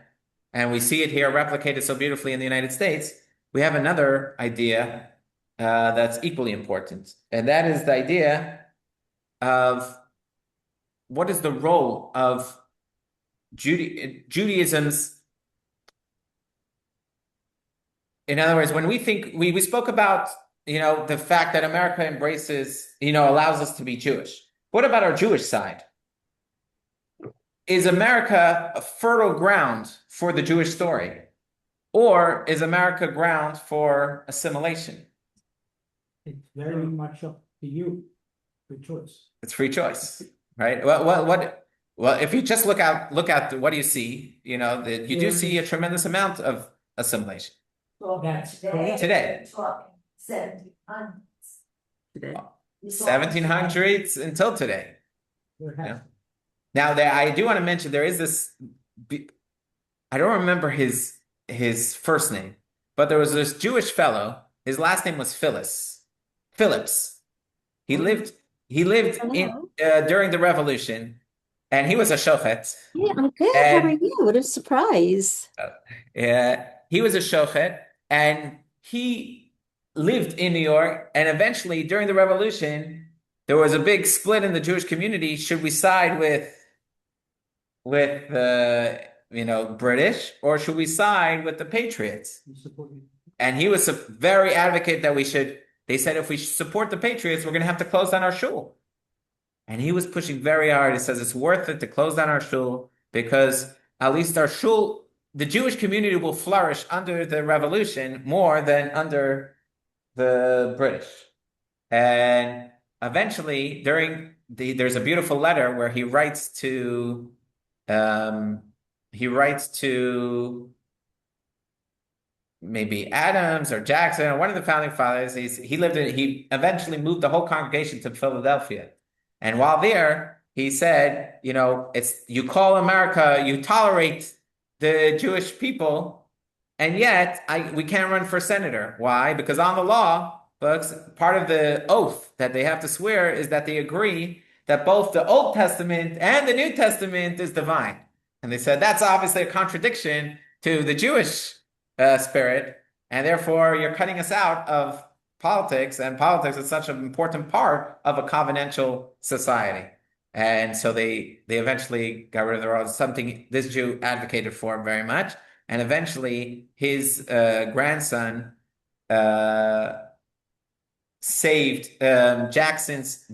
Speaker 1: and we see it here replicated so beautifully in the United States, we have another idea that's equally important, and that is the idea of what is the role of Judaism's. In other words, when we think we spoke about, the fact that America embraces, allows us to be Jewish. What about our Jewish side? Is America a fertile ground for the Jewish story? Or is America ground for assimilation?
Speaker 4: It's very much up to you, your choice.
Speaker 1: It's free choice, right? Well, if you just look at what do you see? You do see a tremendous amount of assimilation.
Speaker 4: Well, that's
Speaker 1: Today. 1700s until today. Yeah. Now, I do want to mention there is this. I don't remember his first name, but there was this Jewish fellow. His last name was Phillips. He lived in during the Revolution, and he was a shochet.
Speaker 2: Yeah, I'm good. How are you? What a surprise.
Speaker 1: He was a shochet, and he lived in New York. And eventually, during the Revolution, there was a big split in the Jewish community. Should we side with British, or should we side with the Patriots? And he was a very advocate that we should. They said if we support the Patriots, we're going to have to close down our shul. And he was pushing very hard. He says it's worth it to close down our shul because at least our shul, the Jewish community will flourish under the revolution more than under the British. And eventually, there's a beautiful letter where he writes to maybe Adams or Jackson or one of the founding fathers. He eventually moved the whole congregation to Philadelphia. And while there, he said, you call America, you tolerate the Jewish people, and yet we can't run for senator. Why? Because on the law books, part of the oath that they have to swear is that they agree that both the Old Testament and the New Testament is divine. And they said that's obviously a contradiction to the Jewish spirit, and therefore you're cutting us out of politics, and politics is such an important part of a covenantal society. And so they eventually got rid of the law, something this Jew advocated for very much. And eventually his grandson saved Jackson's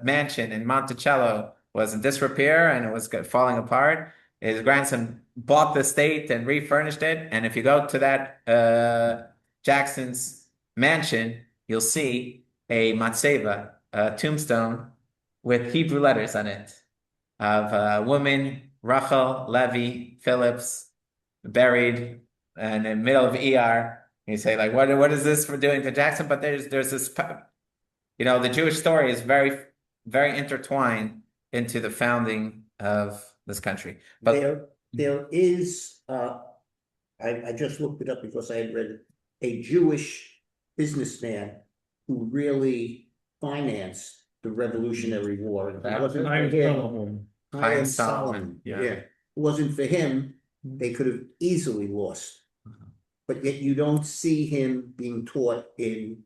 Speaker 1: mansion in Monticello was in disrepair and it was falling apart. His grandson bought the estate and refurnished it. And if you go to that Jackson's mansion, you'll see a matzeva, a tombstone with Hebrew letters on it of a woman, Rachel Levi Phillips, buried in the middle of ER. You say, like, what is this for doing to Jackson? But there's this, the Jewish story is very, very intertwined into the founding of this country. But
Speaker 7: there is, I just looked it up because I had read it, a Jewish businessman who really financed the Revolutionary War. It wasn't for him.
Speaker 1: Chaim Solomon.
Speaker 7: Yeah. It wasn't for him, they could have easily lost. But yet you don't see him being taught in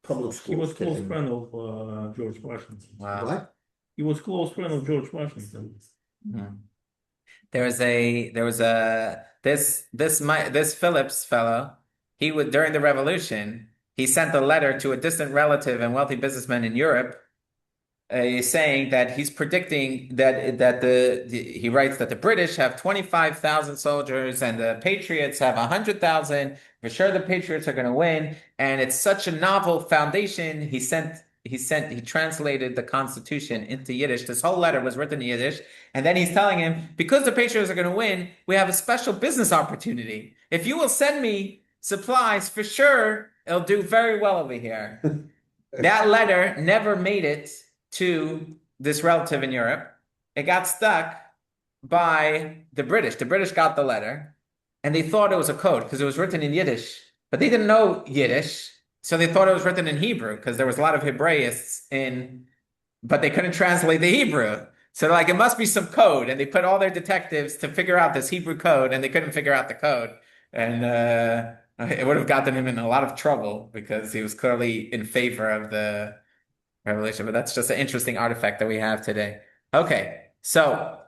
Speaker 7: public schools.
Speaker 9: He was close friend of George Washington.
Speaker 1: Wow.
Speaker 7: What?
Speaker 9: He was close friend of George Washington.
Speaker 1: Mm-hmm. This Phillips fellow, during the Revolution, he sent a letter to a distant relative and wealthy businessman in Europe, saying that he's predicting that he writes that the British have 25,000 soldiers and the Patriots have 100,000. For sure, the Patriots are going to win, and it's such a novel foundation. He translated the Constitution into Yiddish. This whole letter was written in Yiddish, and then he's telling him, because the Patriots are going to win, we have a special business opportunity. If you will send me supplies, for sure, it'll do very well over here. That letter never made it to this relative in Europe. It got stuck by the British. The British got the letter, and they thought it was a code because it was written in Yiddish, but they didn't know Yiddish. So they thought it was written in Hebrew because there was a lot of Hebraists but they couldn't translate the Hebrew. So they're like, it must be some code. And they put all their detectives to figure out this Hebrew code, and they couldn't figure out the code. And it would have gotten him in a lot of trouble because he was clearly in favor of the revelation. But that's just an interesting artifact that we have today. Okay, so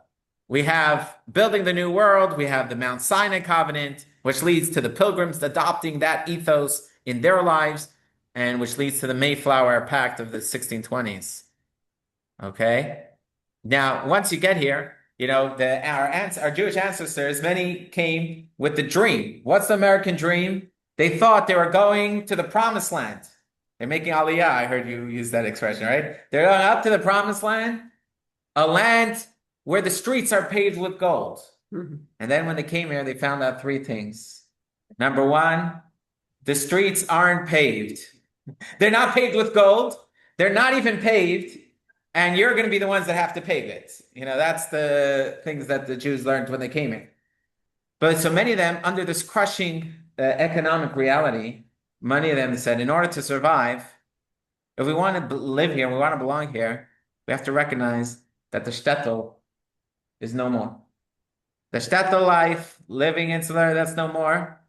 Speaker 1: we have building the new world. We have the Mount Sinai covenant, which leads to the Pilgrims adopting that ethos in their lives, and which leads to the Mayflower Pact of the 1620s. Okay. Now, once you get here, our Jewish ancestors, many came with the dream. What's the American dream? They thought they were going to the promised land. They're making aliyah. I heard you use that expression, right? They're going up to the promised land, a land where the streets are paved with gold. And then when they came here, they found out three things. Number one, the streets aren't paved. They're not paved with gold. They're not even paved. And you're going to be the ones that have to pave it. That's the things that the Jews learned when they came here. But so many of them, under this crushing economic reality, many of them said, in order to survive, if we want to live here, we want to belong here, we have to recognize that the shtetl is no more. The shtetl life, living insular, that's no more.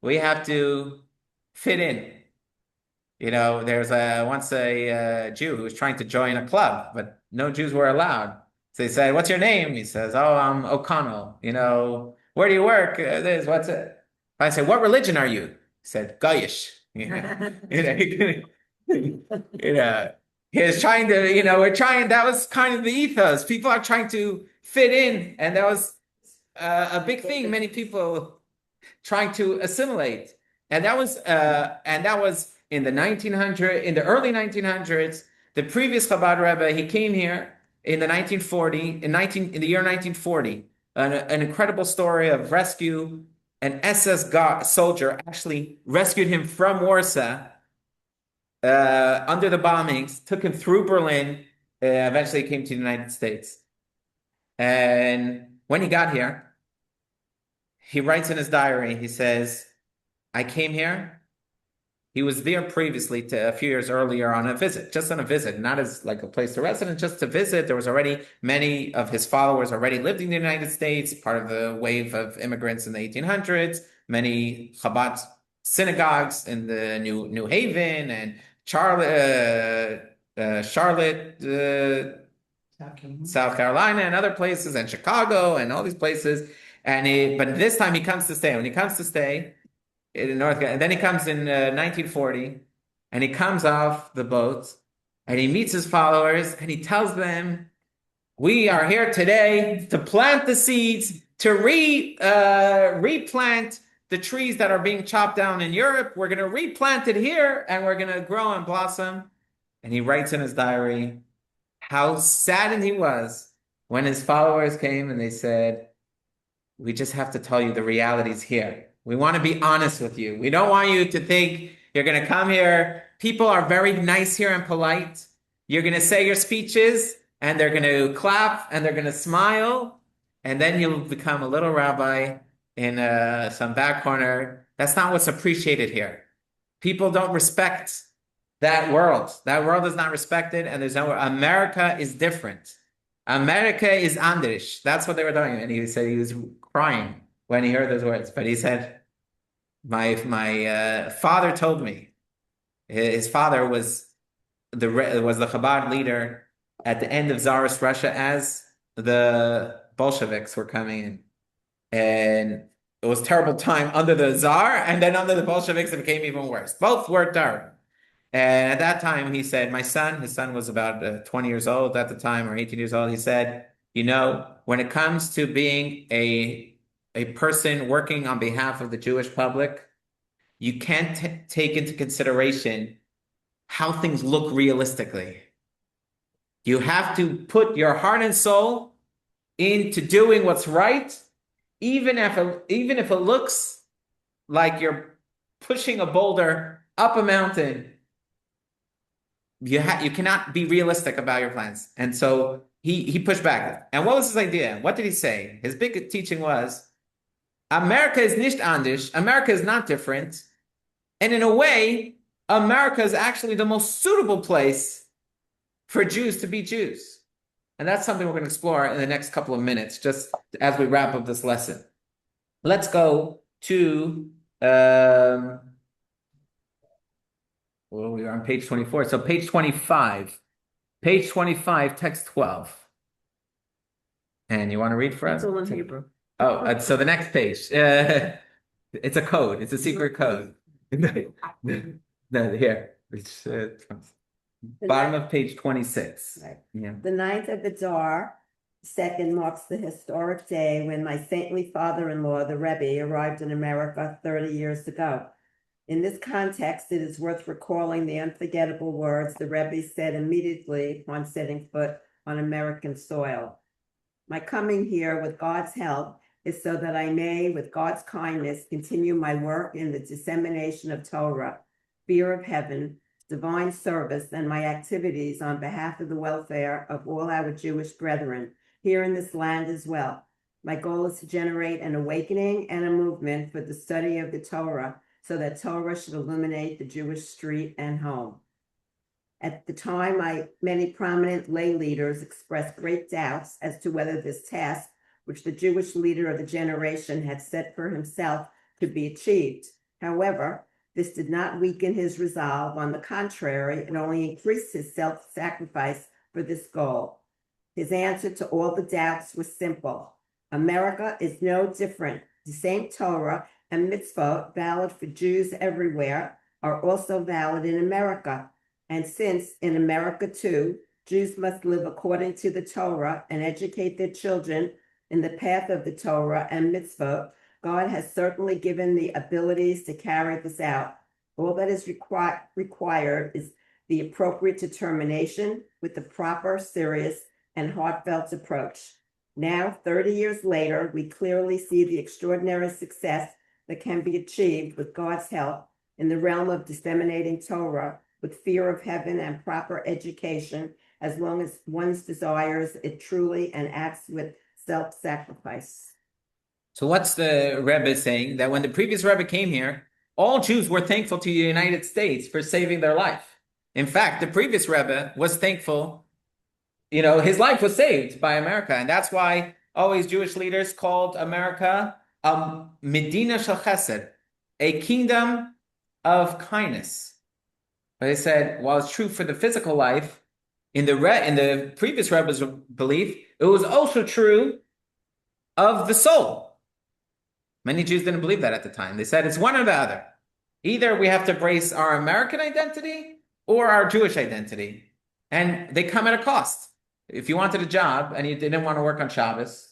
Speaker 1: We have to fit in. There's once a Jew who was trying to join a club, but no Jews were allowed. So they said, "What's your name?" He says, "Oh, I'm O'Connell. Where do you work? What's it?" I said, "What religion are you?" He said, "Goyish." He was trying to, that was kind of the ethos. People are trying to fit in, and that was a big thing. Many people trying to assimilate, and that was in the early 1900s. The previous Chabad Rebbe, he came here in the year 1940. An incredible story of rescue. An SS soldier actually rescued him from Warsaw under the bombings, took him through Berlin, eventually came to the United States. And when he got here, he writes in his diary, he says, I came here. He was there previously a few years earlier on a visit, not as like a place to resident, just to visit. There was already many of his followers already lived in the United States, part of the wave of immigrants in the 1800s, many Chabad synagogues in the New Haven and Charlotte, South Carolina, and other places, and Chicago, and all these places. But this time he comes to stay. When he comes to stay in North Carolina, and then he comes in 1940, and he comes off the boat, and he meets his followers, and he tells them, "We are here today to plant the seeds, to replant the trees that are being chopped down in Europe. We're going to replant it here, and we're going to grow and blossom." And he writes in his diary how saddened he was when his followers came and they said, "We just have to tell you the reality's here. We want to be honest with you. We don't want you to think you're going to come here. People are very nice here and polite. You're going to say your speeches, and they're going to clap, and they're going to smile, and then you'll become a little rabbi in some back corner. That's not what's appreciated here. People don't respect that world. That world is not respected, and America is different. America is Andrish." That's what they were doing. And he said he was crying when he heard those words. But he said, my father told me. His father was the Chabad leader at the end of Tsarist Russia as the Bolsheviks were coming in. And it was a terrible time under the Tsar, and then under the Bolsheviks it became even worse. Both were terrible. And at that time, he said, his son was about 20 years old at the time, or 18 years old. He said, when it comes to being a person working on behalf of the Jewish public, you can't take into consideration how things look realistically. You have to put your heart and soul into doing what's right, even if it looks like you're pushing a boulder up a mountain. You cannot be realistic about your plans. And so he pushed back. And what was his idea? What did he say? His big teaching was, America is nicht anders. America is not different. And in a way, America is actually the most suitable place for Jews to be Jews. And that's something we're going to explore in the next couple of minutes, just as we wrap up this lesson. Let's go to, well, we are on page 24. So page 25. Page 25, text 12. And you want to read for us?
Speaker 8: It's all in Hebrew.
Speaker 1: Oh, so the next page. It's a code. It's a secret code. No, here. It's, bottom of page 26.
Speaker 8: Right.
Speaker 1: Yeah.
Speaker 8: The 9th of Adar, second, marks the historic day when my saintly father-in-law, the Rebbe, arrived in America 30 years ago. In this context, it is worth recalling the unforgettable words the Rebbe said immediately upon setting foot on American soil. My coming here, with God's help, is so that I may, with God's kindness, continue my work in the dissemination of Torah, fear of heaven, divine service, and my activities on behalf of the welfare of all our Jewish brethren here in this land as well. My goal is to generate an awakening and a movement for the study of the Torah, so that Torah should illuminate the Jewish street and home. At the time, many prominent lay leaders expressed great doubts as to whether this task, which the Jewish leader of the generation had set for himself, could be achieved. However, this did not weaken his resolve. On the contrary, it only increased his self-sacrifice for this goal. His answer to all the doubts was simple. America is no different. The same Torah and mitzvot valid for Jews everywhere are also valid in America. And since in America too, Jews must live according to the Torah and educate their children in the path of the Torah and mitzvot, God has certainly given the abilities to carry this out. All that is required is the appropriate determination with the proper, serious, and heartfelt approach. Now, 30 years later, we clearly see the extraordinary success that can be achieved with God's help in the realm of disseminating Torah with fear of heaven and proper education, as long as one desires it truly and acts with self-sacrifice.
Speaker 1: So what's the Rebbe saying? That when the previous Rebbe came here, all Jews were thankful to the United States for saving their life. In fact, the previous Rebbe was thankful, his life was saved by America. And that's why always Jewish leaders called America Medina Shel Chesed, a kingdom of kindness. But they said, while it's true for the physical life, in the previous Rebbe's belief, it was also true of the soul. Many Jews didn't believe that at the time. They said it's one or the other. Either we have to embrace our American identity or our Jewish identity. And they come at a cost. If you wanted a job and you didn't want to work on Shabbos,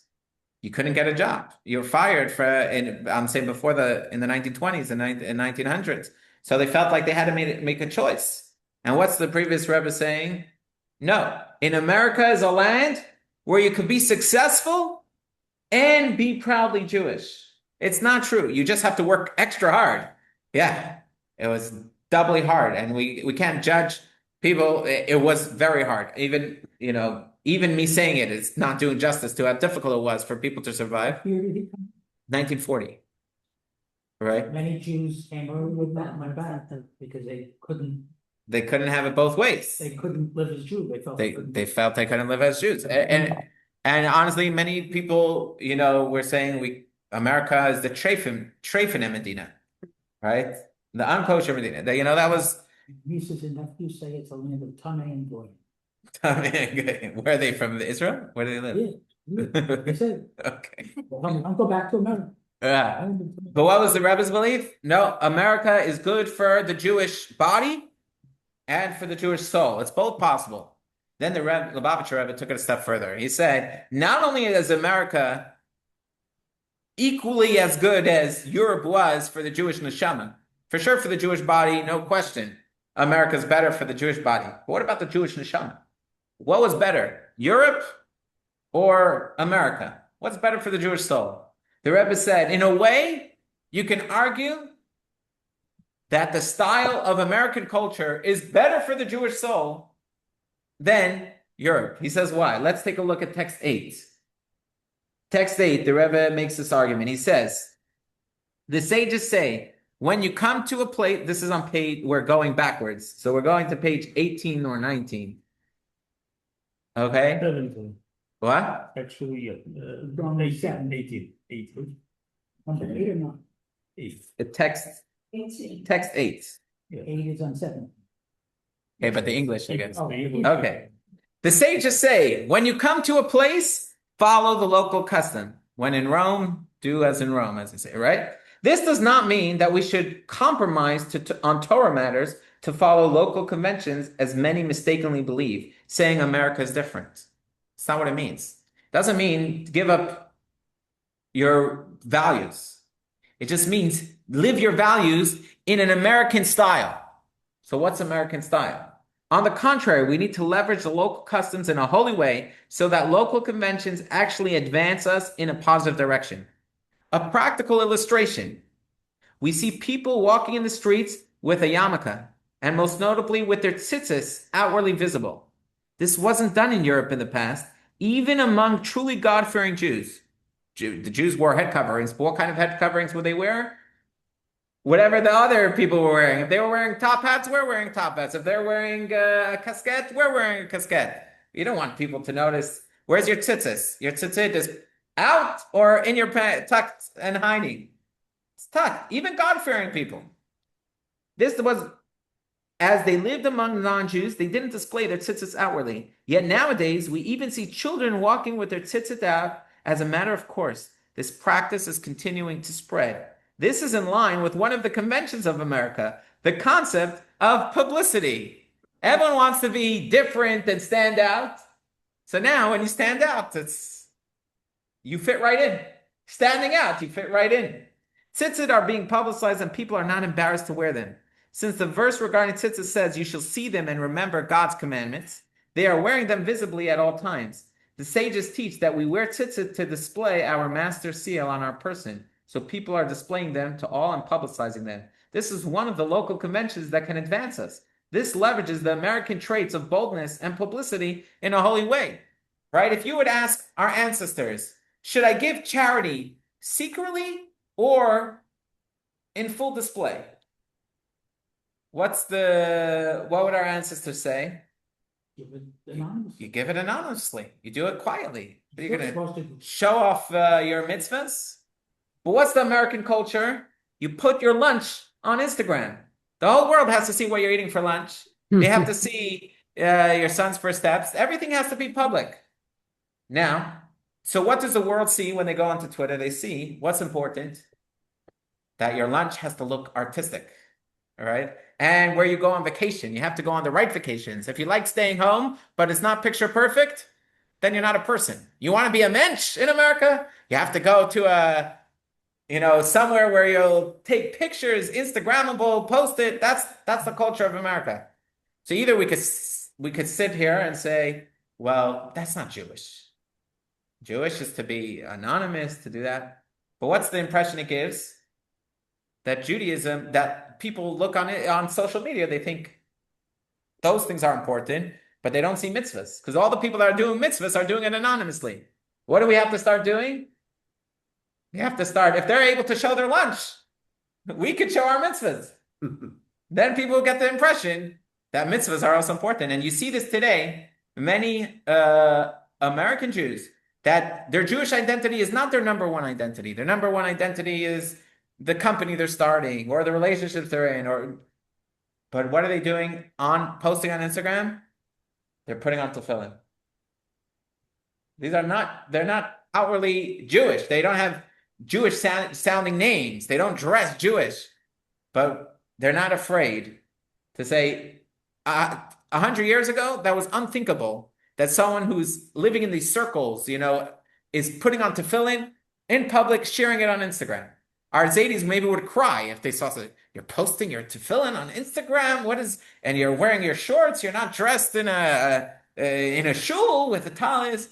Speaker 1: you couldn't get a job. You were fired I'm saying in the 1920s and 1900s. So they felt like they had to make a choice. And what's the previous Rebbe saying? No. In America is a land where you could be successful and be proudly Jewish. It's not true. You just have to work extra hard. Yeah, it was doubly hard. And we can't judge people. It was very hard. Even me saying it is not doing justice to how difficult it was for people to survive. 1940. Right?
Speaker 4: Many Jews came over with that in my back because they couldn't
Speaker 1: have it both ways.
Speaker 4: They couldn't live as Jews.
Speaker 1: They felt they couldn't live as Jews. And honestly, many people, were saying America is the Treifin Medina, right? The unkosher Medina. That was.
Speaker 4: Nieces and nephews say it's a land of Tameh and Goy.
Speaker 1: Where are they from? Israel? Where do they live?
Speaker 4: Yeah, they said.
Speaker 1: Okay.
Speaker 4: I'll go back to America.
Speaker 1: But what was the Rebbe's belief? No, America is good for the Jewish body and for the Jewish soul. It's both possible. Then the Lubavitcher Rebbe took it a step further. He said, not only is America equally as good as Europe was for the Jewish neshama, for sure for the Jewish body, no question, America's better for the Jewish body. But what about the Jewish neshama? What was better, Europe or America? What's better for the Jewish soul? The Rebbe said, in a way, you can argue that the style of American culture is better for the Jewish soul than Europe. He says why? Let's take a look at text 8. Text 8, the Rebbe makes this argument. He says, the sages say, When you come to a place, this is on page, we're going backwards. So we're going to page 18 or 19. Okay?
Speaker 9: 17.
Speaker 1: What?
Speaker 9: Actually, yeah.
Speaker 4: From
Speaker 9: 18,
Speaker 4: 7.
Speaker 9: 18, 18.
Speaker 4: On the 8 or 9?
Speaker 9: 8.
Speaker 1: Text 8.
Speaker 9: Yeah.
Speaker 4: 8 is on 7.
Speaker 1: Okay, but the English, I guess.
Speaker 4: Oh,
Speaker 1: Okay. The sages say, when you come to a place, follow the local custom. When in Rome, do as in Rome, as they say, right? This does not mean that we should compromise on Torah matters to follow local conventions, as many mistakenly believe, saying America is different. It's not what it means. It doesn't mean give up your values. It just means live your values in an American style. So what's American style? On the contrary, we need to leverage the local customs in a holy way so that local conventions actually advance us in a positive direction. A practical illustration. We see people walking in the streets with a yarmulke, and most notably with their tzitzis outwardly visible. This wasn't done in Europe in the past, even among truly God-fearing Jews. The Jews wore head coverings. But what kind of head coverings would they wear? Whatever the other people were wearing. If they were wearing top hats, we're wearing top hats. If they're wearing a casquette, we're wearing a casquette. You don't want people to notice. Where's your tzitzis? Your tzitzit is out or in your pants, tucked and hiding. It's tucked. Even God-fearing people. This was, as they lived among non-Jews, they didn't display their tzitzits outwardly. Yet nowadays, we even see children walking with their tzitzit out as a matter of course. This practice is continuing to spread. This is in line with one of the conventions of America, the concept of publicity. Everyone wants to be different and stand out. So now when you stand out, you fit right in. Standing out, you fit right in. Tzitzit are being publicized and people are not embarrassed to wear them. Since the verse regarding tzitzit says, you shall see them and remember God's commandments, they are wearing them visibly at all times. The sages teach that we wear tzitzit to display our master seal on our person, so people are displaying them to all and publicizing them. This is one of the local conventions that can advance us. This leverages the American traits of boldness and publicity in a holy way. Right? If you would ask our ancestors, should I give charity secretly or in full display? What would our ancestors say?
Speaker 4: Give it anonymously.
Speaker 1: You give it anonymously. You do it quietly. You're
Speaker 4: You're
Speaker 1: going
Speaker 4: supposed
Speaker 1: to
Speaker 4: to-
Speaker 1: show off your mitzvahs. But what's the American culture? You put your lunch on Instagram. The whole world has to see what you're eating for lunch. They have to see your son's first steps. Everything has to be public. Now, so what does the world see when they go onto Twitter? They see what's important, that your lunch has to look artistic. All right. And where you go on vacation, you have to go on the right vacations. If you like staying home, but it's not picture perfect, then you're not a person. You want to be a mensch in America? You have to go to somewhere where you'll take pictures, Instagrammable, post it. That's the culture of America. So either we could sit here and say, well, that's not Jewish. Jewish is to be anonymous, to do that. But what's the impression it gives? That Judaism, that people look on it on social media, they think those things are important, but they don't see mitzvahs. Because all the people that are doing mitzvahs are doing it anonymously. What do we have to start doing? We have to start, if they're able to show their lunch, we could show our mitzvahs. Then people will get the impression that mitzvahs are also important. And you see this today, many American Jews, that their Jewish identity is not their number one identity. Their number one identity is the company they're starting or the relationships they're in. But what are they doing posting on Instagram? They're putting on tefillin. They're not outwardly Jewish. They don't have Jewish sounding names. They don't dress Jewish, but they're not afraid to say, 100 years ago, that was unthinkable that someone who's living in these circles, is putting on tefillin in public, sharing it on Instagram. Our Zaydis maybe would cry if they saw something. You're posting your tefillin on Instagram. And you're wearing your shorts. You're not dressed in a shul with a talis.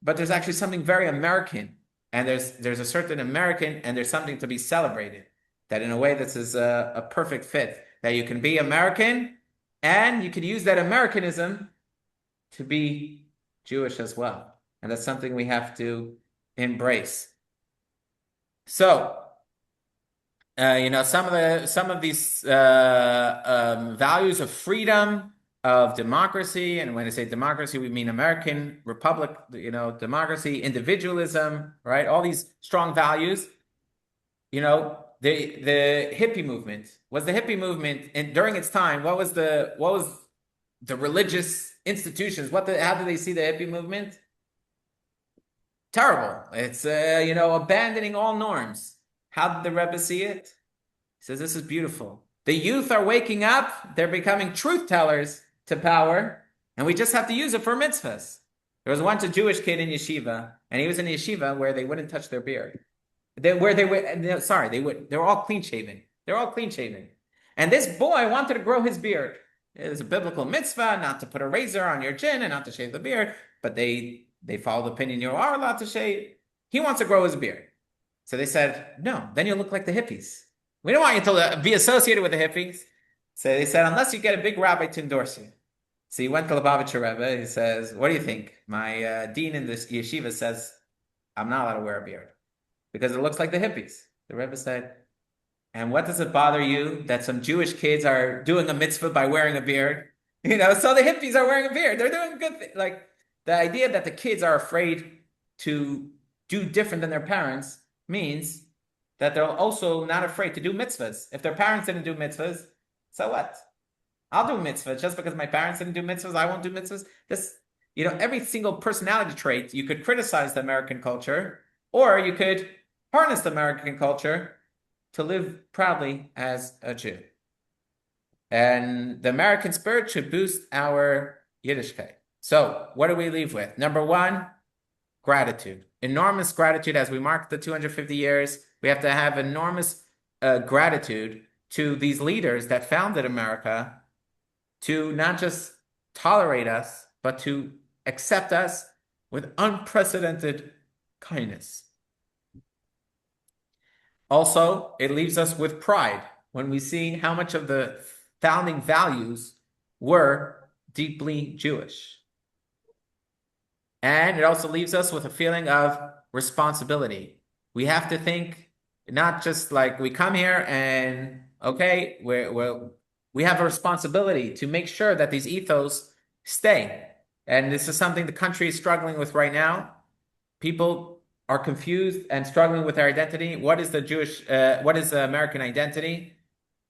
Speaker 1: But there's actually something very American, and there's a certain American, and there's something to be celebrated. That in a way, this is a perfect fit. That you can be American, and you can use that Americanism to be Jewish as well. And that's something we have to embrace. So, some of these values of freedom, of democracy, and when I say democracy, we mean American Republic, democracy, individualism, right? All these strong values. The hippie movement was the hippie movement, and during its time, what was the religious institutions? How did they see the hippie movement? Terrible. It's abandoning all norms. How did the Rebbe see it? He says this is beautiful. The youth are waking up. They're becoming truth tellers to power, and we just have to use it for mitzvahs. There was once a Jewish kid in yeshiva, and he was in a yeshiva where they wouldn't touch their beard. They were all clean shaven. They're all clean shaven. And this boy wanted to grow his beard. It was a biblical mitzvah not to put a razor on your chin and not to shave the beard, but they follow the opinion you are allowed to shave. He wants to grow his beard. So they said, no, then you'll look like the hippies. We don't want you to be associated with the hippies. So they said, unless you get a big rabbi to endorse you. So he went to Lubavitcher Rebbe. He says, what do you think? My dean in this yeshiva says, I'm not allowed to wear a beard because it looks like the hippies. The Rebbe said, and what does it bother you that some Jewish kids are doing a mitzvah by wearing a beard? So the hippies are wearing a beard. They're doing good things. Like the idea that the kids are afraid to do different than their parents means that they're also not afraid to do mitzvahs. If their parents didn't do mitzvahs, so what? I'll do mitzvahs. Just because my parents didn't do mitzvahs, I won't do mitzvahs. Every single personality trait, you could criticize the American culture, or you could harness the American culture to live proudly as a Jew. And the American spirit should boost our Yiddishkeit. So what do we leave with? Number one, gratitude. Enormous gratitude as we mark the 250 years. We have to have enormous gratitude to these leaders that founded America to not just tolerate us, but to accept us with unprecedented kindness. Also, it leaves us with pride when we see how much of the founding values were deeply Jewish. And it also leaves us with a feeling of responsibility. We have to think not just like we come here and, okay, we have a responsibility to make sure that these ethos stay. And this is something the country is struggling with right now. People are confused and struggling with their identity. What is the American identity?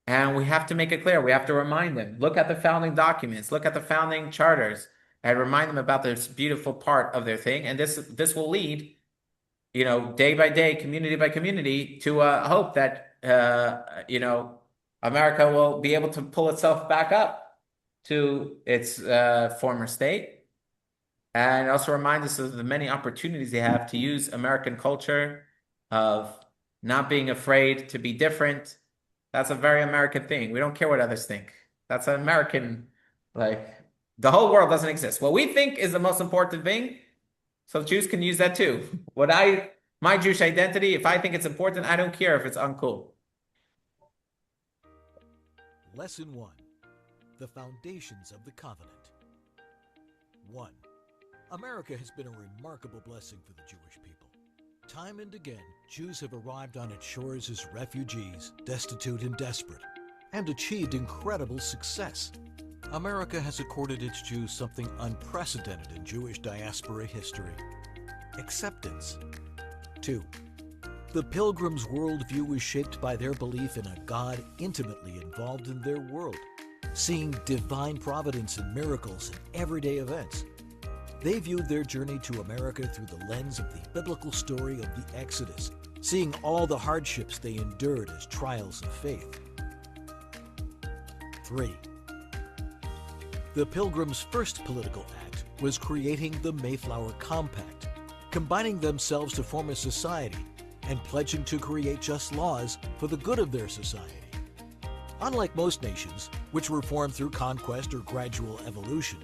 Speaker 1: And we have to make it clear. We have to remind them. Look at the founding documents. Look at the founding charters and remind them about this beautiful part of their thing. And this will lead, day by day, community by community, to hope that, America will be able to pull itself back up to its former state. And it also reminds us of the many opportunities they have to use American culture of not being afraid to be different. That's a very American thing. We don't care what others think. That's an American, the whole world doesn't exist. What we think is the most important thing, so Jews can use that too. My Jewish identity, if I think it's important, I don't care if it's uncool.
Speaker 13: Lesson 1. The Foundations of the Covenant. 1. America has been a remarkable blessing for the Jewish people. Time and again, Jews have arrived on its shores as refugees, destitute and desperate, and achieved incredible success. America has accorded its Jews something unprecedented in Jewish diaspora history: acceptance. 2. The Pilgrims' worldview was shaped by their belief in a God intimately involved in their world, seeing divine providence and miracles in everyday events. They viewed their journey to America through the lens of the biblical story of the Exodus, seeing all the hardships they endured as trials of faith. 3. The Pilgrims' first political act was creating the Mayflower Compact, combining themselves to form a society and pledging to create just laws for the good of their society. Unlike most nations, which were formed through conquest or gradual evolution,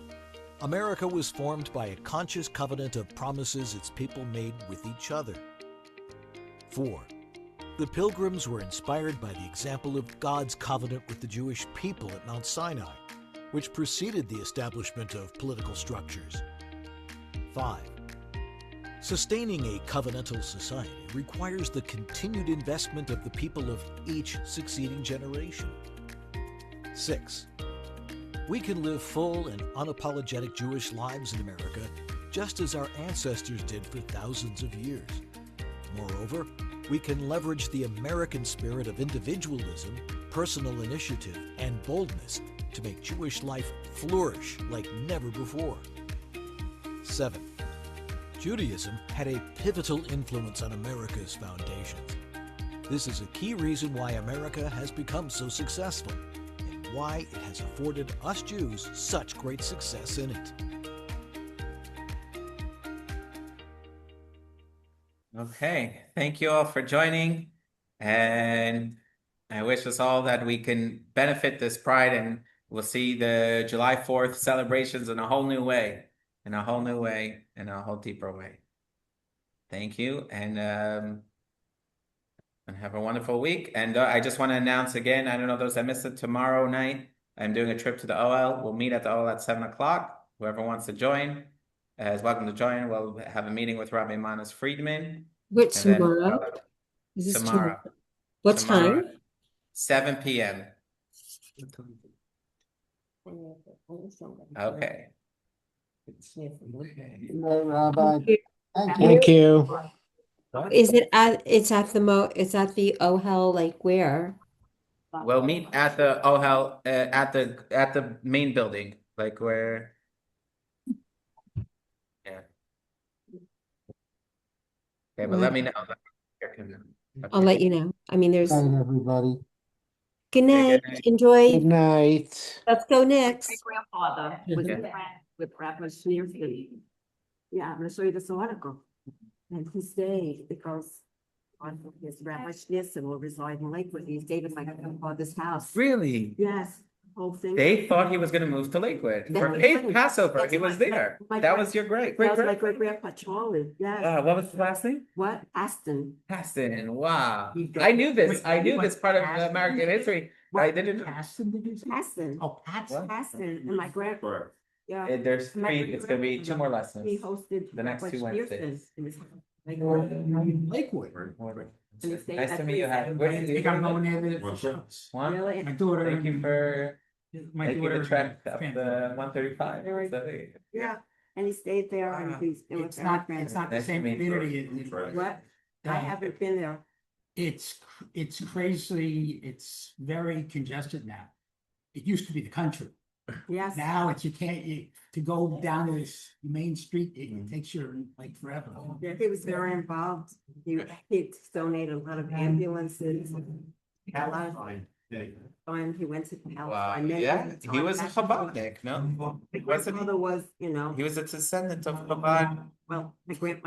Speaker 13: America was formed by a conscious covenant of promises its people made with each other. 4. The Pilgrims were inspired by the example of God's covenant with the Jewish people at Mount Sinai, which preceded the establishment of political structures. 5. Sustaining a covenantal society requires the continued investment of the people of each succeeding generation. 6. We can live full and unapologetic Jewish lives in America just as our ancestors did for thousands of years. Moreover, we can leverage the American spirit of individualism, personal initiative, and boldness to make Jewish life flourish like never before. 7. Judaism had a pivotal influence on America's foundations. This is a key reason why America has become so successful and why it has afforded us Jews such great success in it.
Speaker 1: Okay, thank you all for joining, and I wish us all that we can benefit this pride, and we'll see the July 4th celebrations in a whole new way, in a whole new way, in a whole deeper way. Thank you, and have a wonderful week. And I just want to announce again, I don't know those that missed it, tomorrow night, I'm doing a trip to the OL. We'll meet at the OL at 7 o'clock. Whoever wants to join is welcome to join. We'll have a meeting with Rabbi Manas Friedman.
Speaker 2: What,
Speaker 1: And then,
Speaker 2: tomorrow? Is this
Speaker 1: tomorrow.
Speaker 2: What
Speaker 1: Tomorrow,
Speaker 2: time?
Speaker 1: 7 p.m. Okay.
Speaker 11: No, Rabbi. Thank you.
Speaker 3: Thank you.
Speaker 2: Is it it's at the OHEL, like where?
Speaker 1: We'll meet at the OHEL at the main building, like where. Yeah. Okay, but let me know.
Speaker 2: I'll let you know. I mean, there's
Speaker 11: Night, everybody.
Speaker 2: good night.
Speaker 1: good night.
Speaker 2: Enjoy.
Speaker 3: Good night.
Speaker 2: Let's go Knicks.
Speaker 8: My grandfather was
Speaker 1: Yeah.
Speaker 8: a friend with Rabbi Schneerson. Yeah, I'm gonna show you this article. And he stayed because on his Rabbi Schneerson will reside in Lakewood. He stayed at my grandfather's house.
Speaker 1: Really?
Speaker 8: Yes, whole thing.
Speaker 1: They thought he was going to move to Lakewood for Passover. He was there. That was your great
Speaker 8: That was my
Speaker 1: great.
Speaker 8: great grandpa Charlie, yes.
Speaker 1: What was the last name?
Speaker 8: What? Aston.
Speaker 1: Paston. Wow. I knew this. I knew this part of American history. I didn't.
Speaker 4: Aston, did you say?
Speaker 8: Aston.
Speaker 4: Oh, Patson.
Speaker 8: Aston, and my grandpa, yeah.
Speaker 1: There's three. It's going to be 2 more
Speaker 8: He
Speaker 1: lessons.
Speaker 8: hosted.
Speaker 1: The next
Speaker 8: Rabbi
Speaker 1: 2
Speaker 8: Schneerson
Speaker 1: Wednesdays.
Speaker 8: in his-
Speaker 4: Lakewood.
Speaker 8: And he stayed
Speaker 1: Nice
Speaker 8: at
Speaker 1: to meet you.
Speaker 8: the-
Speaker 1: Where
Speaker 4: I
Speaker 1: did
Speaker 4: think
Speaker 1: you
Speaker 4: I'm going
Speaker 1: go?
Speaker 4: there.
Speaker 1: One.
Speaker 8: Really?
Speaker 4: My daughter.
Speaker 1: Thank you for
Speaker 4: My
Speaker 1: making
Speaker 4: daughter.
Speaker 1: the trek up
Speaker 4: fan.
Speaker 1: the 135.
Speaker 8: Very
Speaker 1: So,
Speaker 8: Yeah, and he stayed there and he's. it was
Speaker 4: It's not
Speaker 8: very
Speaker 4: the
Speaker 1: Nice to
Speaker 4: same
Speaker 1: meet you.
Speaker 4: community.
Speaker 8: What? I haven't been there.
Speaker 4: It's crazy. It's very congested now. It used to be the country.
Speaker 8: Yes.
Speaker 4: Now you can't, to go down this main street, it takes you like forever.
Speaker 8: Yeah, he was very involved. He donated a lot of ambulances. A lot of fun. He went to
Speaker 1: wow.
Speaker 8: Palestine.
Speaker 1: Yeah, he was a Chabadnik, no?
Speaker 8: My
Speaker 1: Wasn't
Speaker 8: grandfather was, you know,
Speaker 1: he? He was a descendant of Chabad.
Speaker 8: well, my great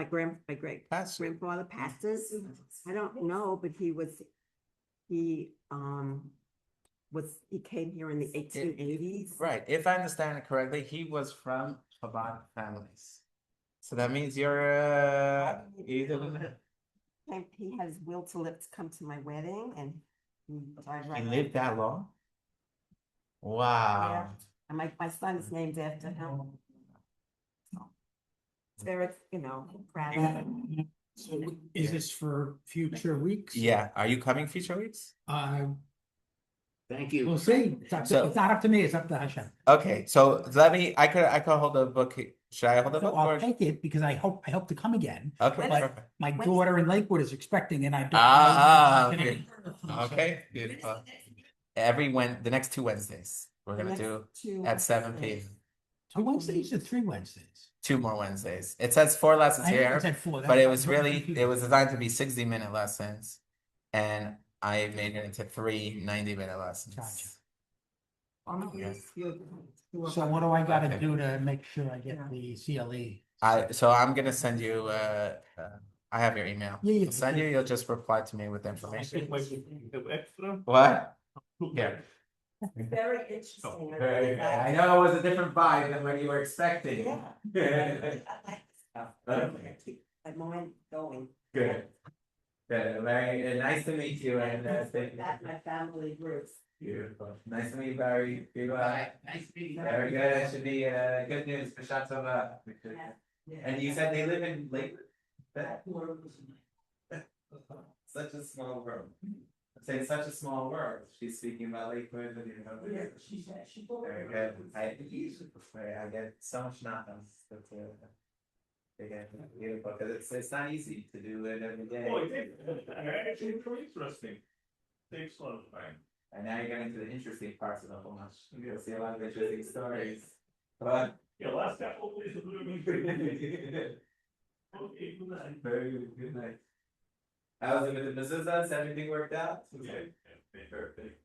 Speaker 1: Pastor.
Speaker 8: grandfather pastors. I don't know, but he came here in the 1880s.
Speaker 1: Right. If I understand it correctly, he was from Chabad families. So that means you're either
Speaker 8: And he has will to live to come to my wedding and he died
Speaker 1: he
Speaker 8: right.
Speaker 1: lived that long. Wow.
Speaker 8: Yeah. And my son is named after him. It's very, you know, proud.
Speaker 4: So is this for future weeks?
Speaker 1: Yeah. Are you coming future weeks?
Speaker 7: Thank you.
Speaker 4: We'll see. It's not up to me, it's up to Hashem.
Speaker 1: Okay. So let me. I could hold a book. Should I hold a
Speaker 4: So
Speaker 1: book?
Speaker 4: I'll
Speaker 1: Or...
Speaker 4: take it because I hope to come again.
Speaker 1: Okay.
Speaker 8: When-
Speaker 1: Perfect.
Speaker 4: My daughter in Lakewood is expecting and I don't.
Speaker 1: Okay. Okay. Beautiful. The next 2 Wednesdays we're
Speaker 8: The
Speaker 1: gonna
Speaker 8: next
Speaker 1: do
Speaker 8: 2
Speaker 1: at 7
Speaker 8: Wednesdays.
Speaker 1: p.m.
Speaker 4: 2 Wednesdays or 3 Wednesdays?
Speaker 1: 2 more Wednesdays. It says 4 lessons
Speaker 4: I know
Speaker 1: here,
Speaker 4: it said 4,
Speaker 1: but it
Speaker 4: that-
Speaker 1: was designed to be 60-minute lessons, and I made it into 3 90-minute lessons.
Speaker 4: Gotcha.
Speaker 1: Yeah.
Speaker 4: So what do I gotta
Speaker 1: Okay.
Speaker 4: do to make sure I get the CLE?
Speaker 1: So I'm gonna send you. I have your email.
Speaker 4: Yeah,
Speaker 1: I'll send you. You'll just reply to me with the information.
Speaker 10: Extra?
Speaker 1: What? Yeah.
Speaker 8: Very interesting.
Speaker 1: Very good. I know it was a different vibe than what you were expecting.
Speaker 8: Yeah. I mind going.
Speaker 1: Good. Good. Very nice to meet you. And thank you.
Speaker 8: That my family groups.
Speaker 1: Beautiful. Nice to meet you, Barry. Goodbye.
Speaker 8: Nice to meet you.
Speaker 1: Very good. It should be good news for Shatova.
Speaker 8: Yeah.
Speaker 1: And you said they live in Lakewood? That world was such a small world. I'm saying such a small world. She's speaking about Lakewood, you know.
Speaker 4: Yeah, she said, she told me.
Speaker 1: Very good. I get so much knowledge. That's again, beautiful, because it's not easy to do it every day.
Speaker 9: Oh, it is. Actually, it's very interesting. Takes a lot of time.
Speaker 1: And now you're getting to the interesting parts of the whole match. You'll see a lot of interesting stories. But
Speaker 9: Yeah, last couple of days of doing it. Okay, good night.
Speaker 1: very good night. How's it with the mezuzahs? Everything worked out?
Speaker 9: Yeah, perfect.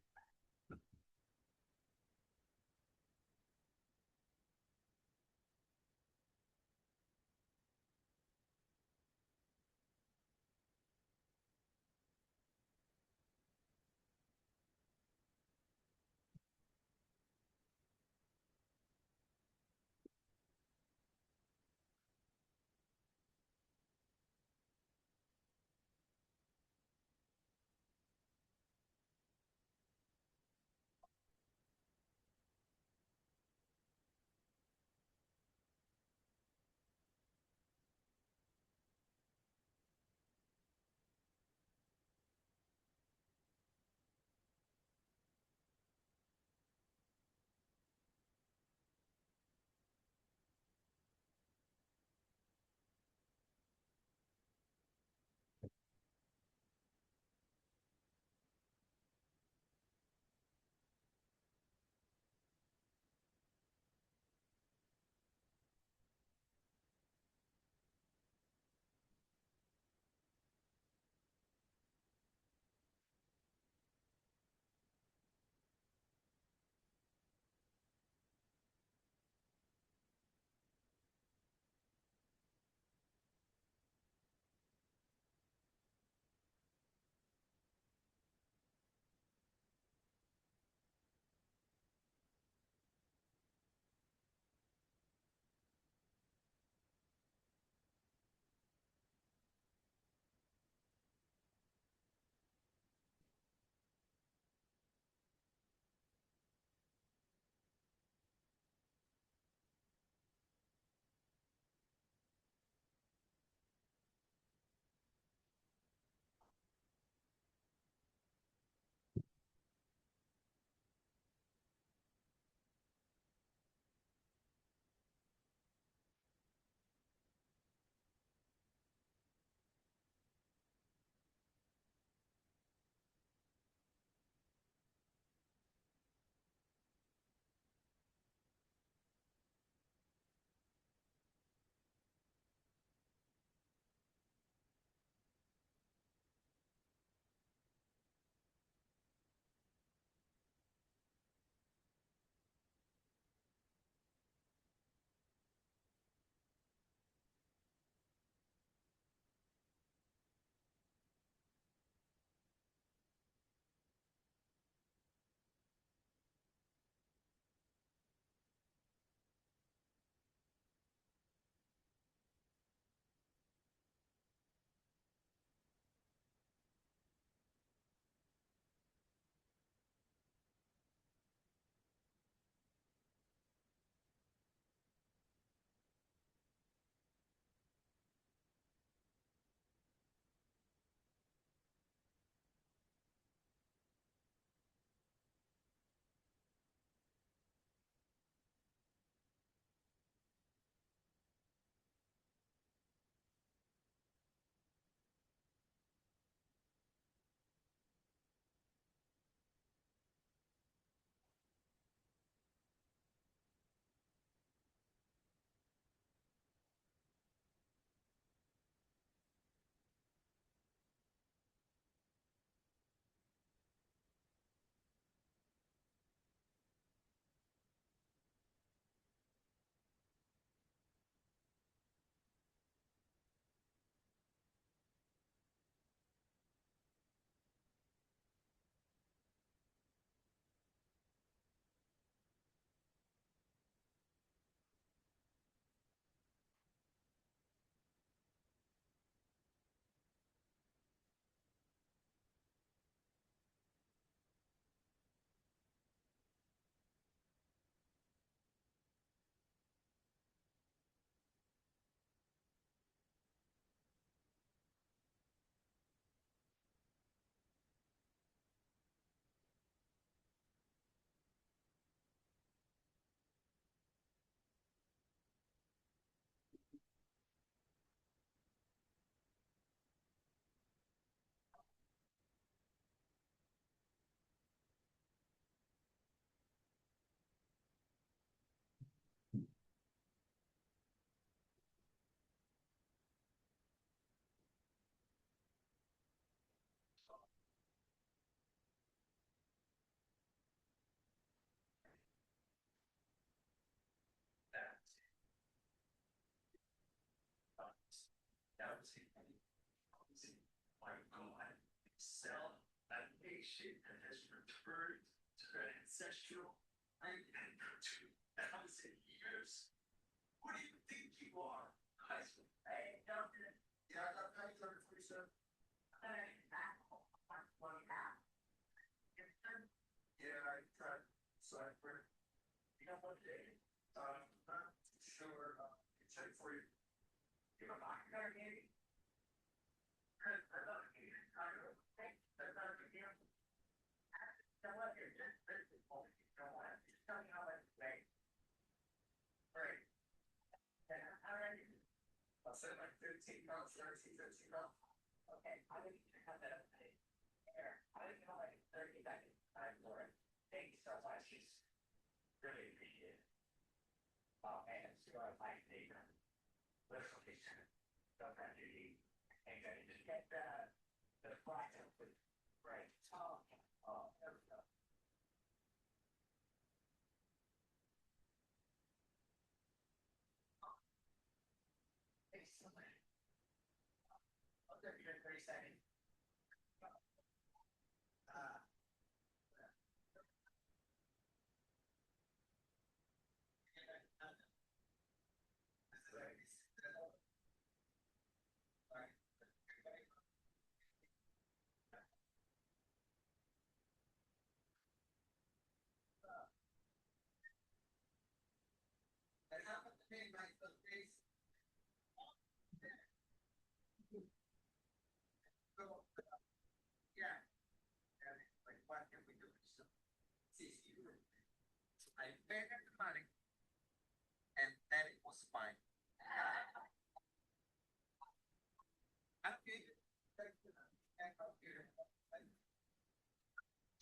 Speaker 9: appreciate that has returned to that ancestral land and to 1,000 years. Who do you think you are? Hey, don't do it. Yeah, I got 947. Yeah, I tried cipher. You know what day? Not sure. Can check for you. You know, I got a game. I'll say like 15 pounds, 13, 15 pounds. Okay, I didn't have that up there. I didn't know like 30 seconds. I'm Lauren. Thank you so much. She's really appreciate it. Oh man, so I like the literally don't have to eat. And then you just get the fries up with right. Oh, there we go. Excellent. I'll give you 30 seconds. And how about the name like the face? Yeah. Like, what can we do? So, see, I paid him the money, and then it was fine. I'm good.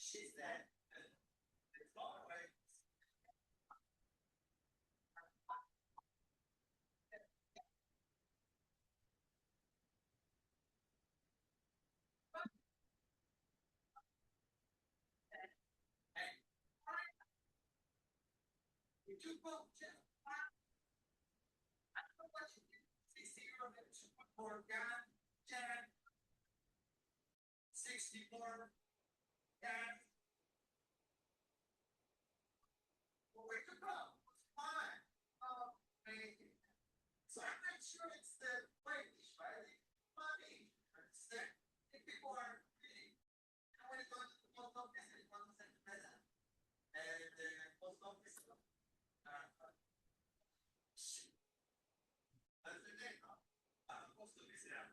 Speaker 9: She said, it's all right. You do both, Jeff. I don't know what you do. See, you're on the 2.4 gun, Jeff. 64 gun. Well, where to go? It's fine. Oh, amazing. So I'm not sure it's the British, right? Money. It's the people are really. I want to go to the post office and want to send a message. And the post office. Shoot. That's the name. Post office, yeah.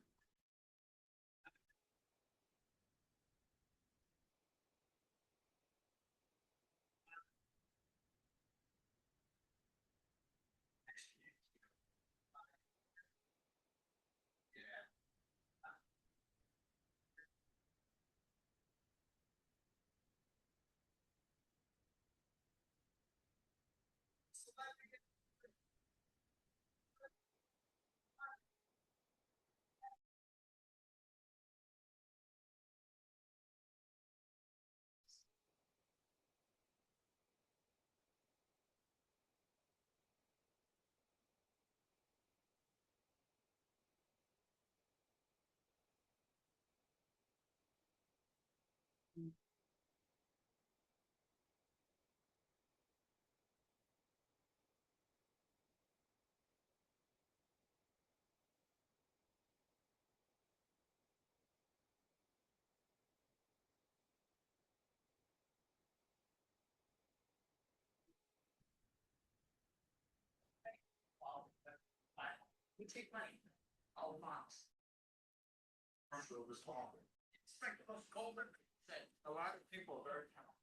Speaker 9: We take money. All box.
Speaker 10: Commercial was talking.
Speaker 9: It's like the most golden. Said a lot of people are very talented.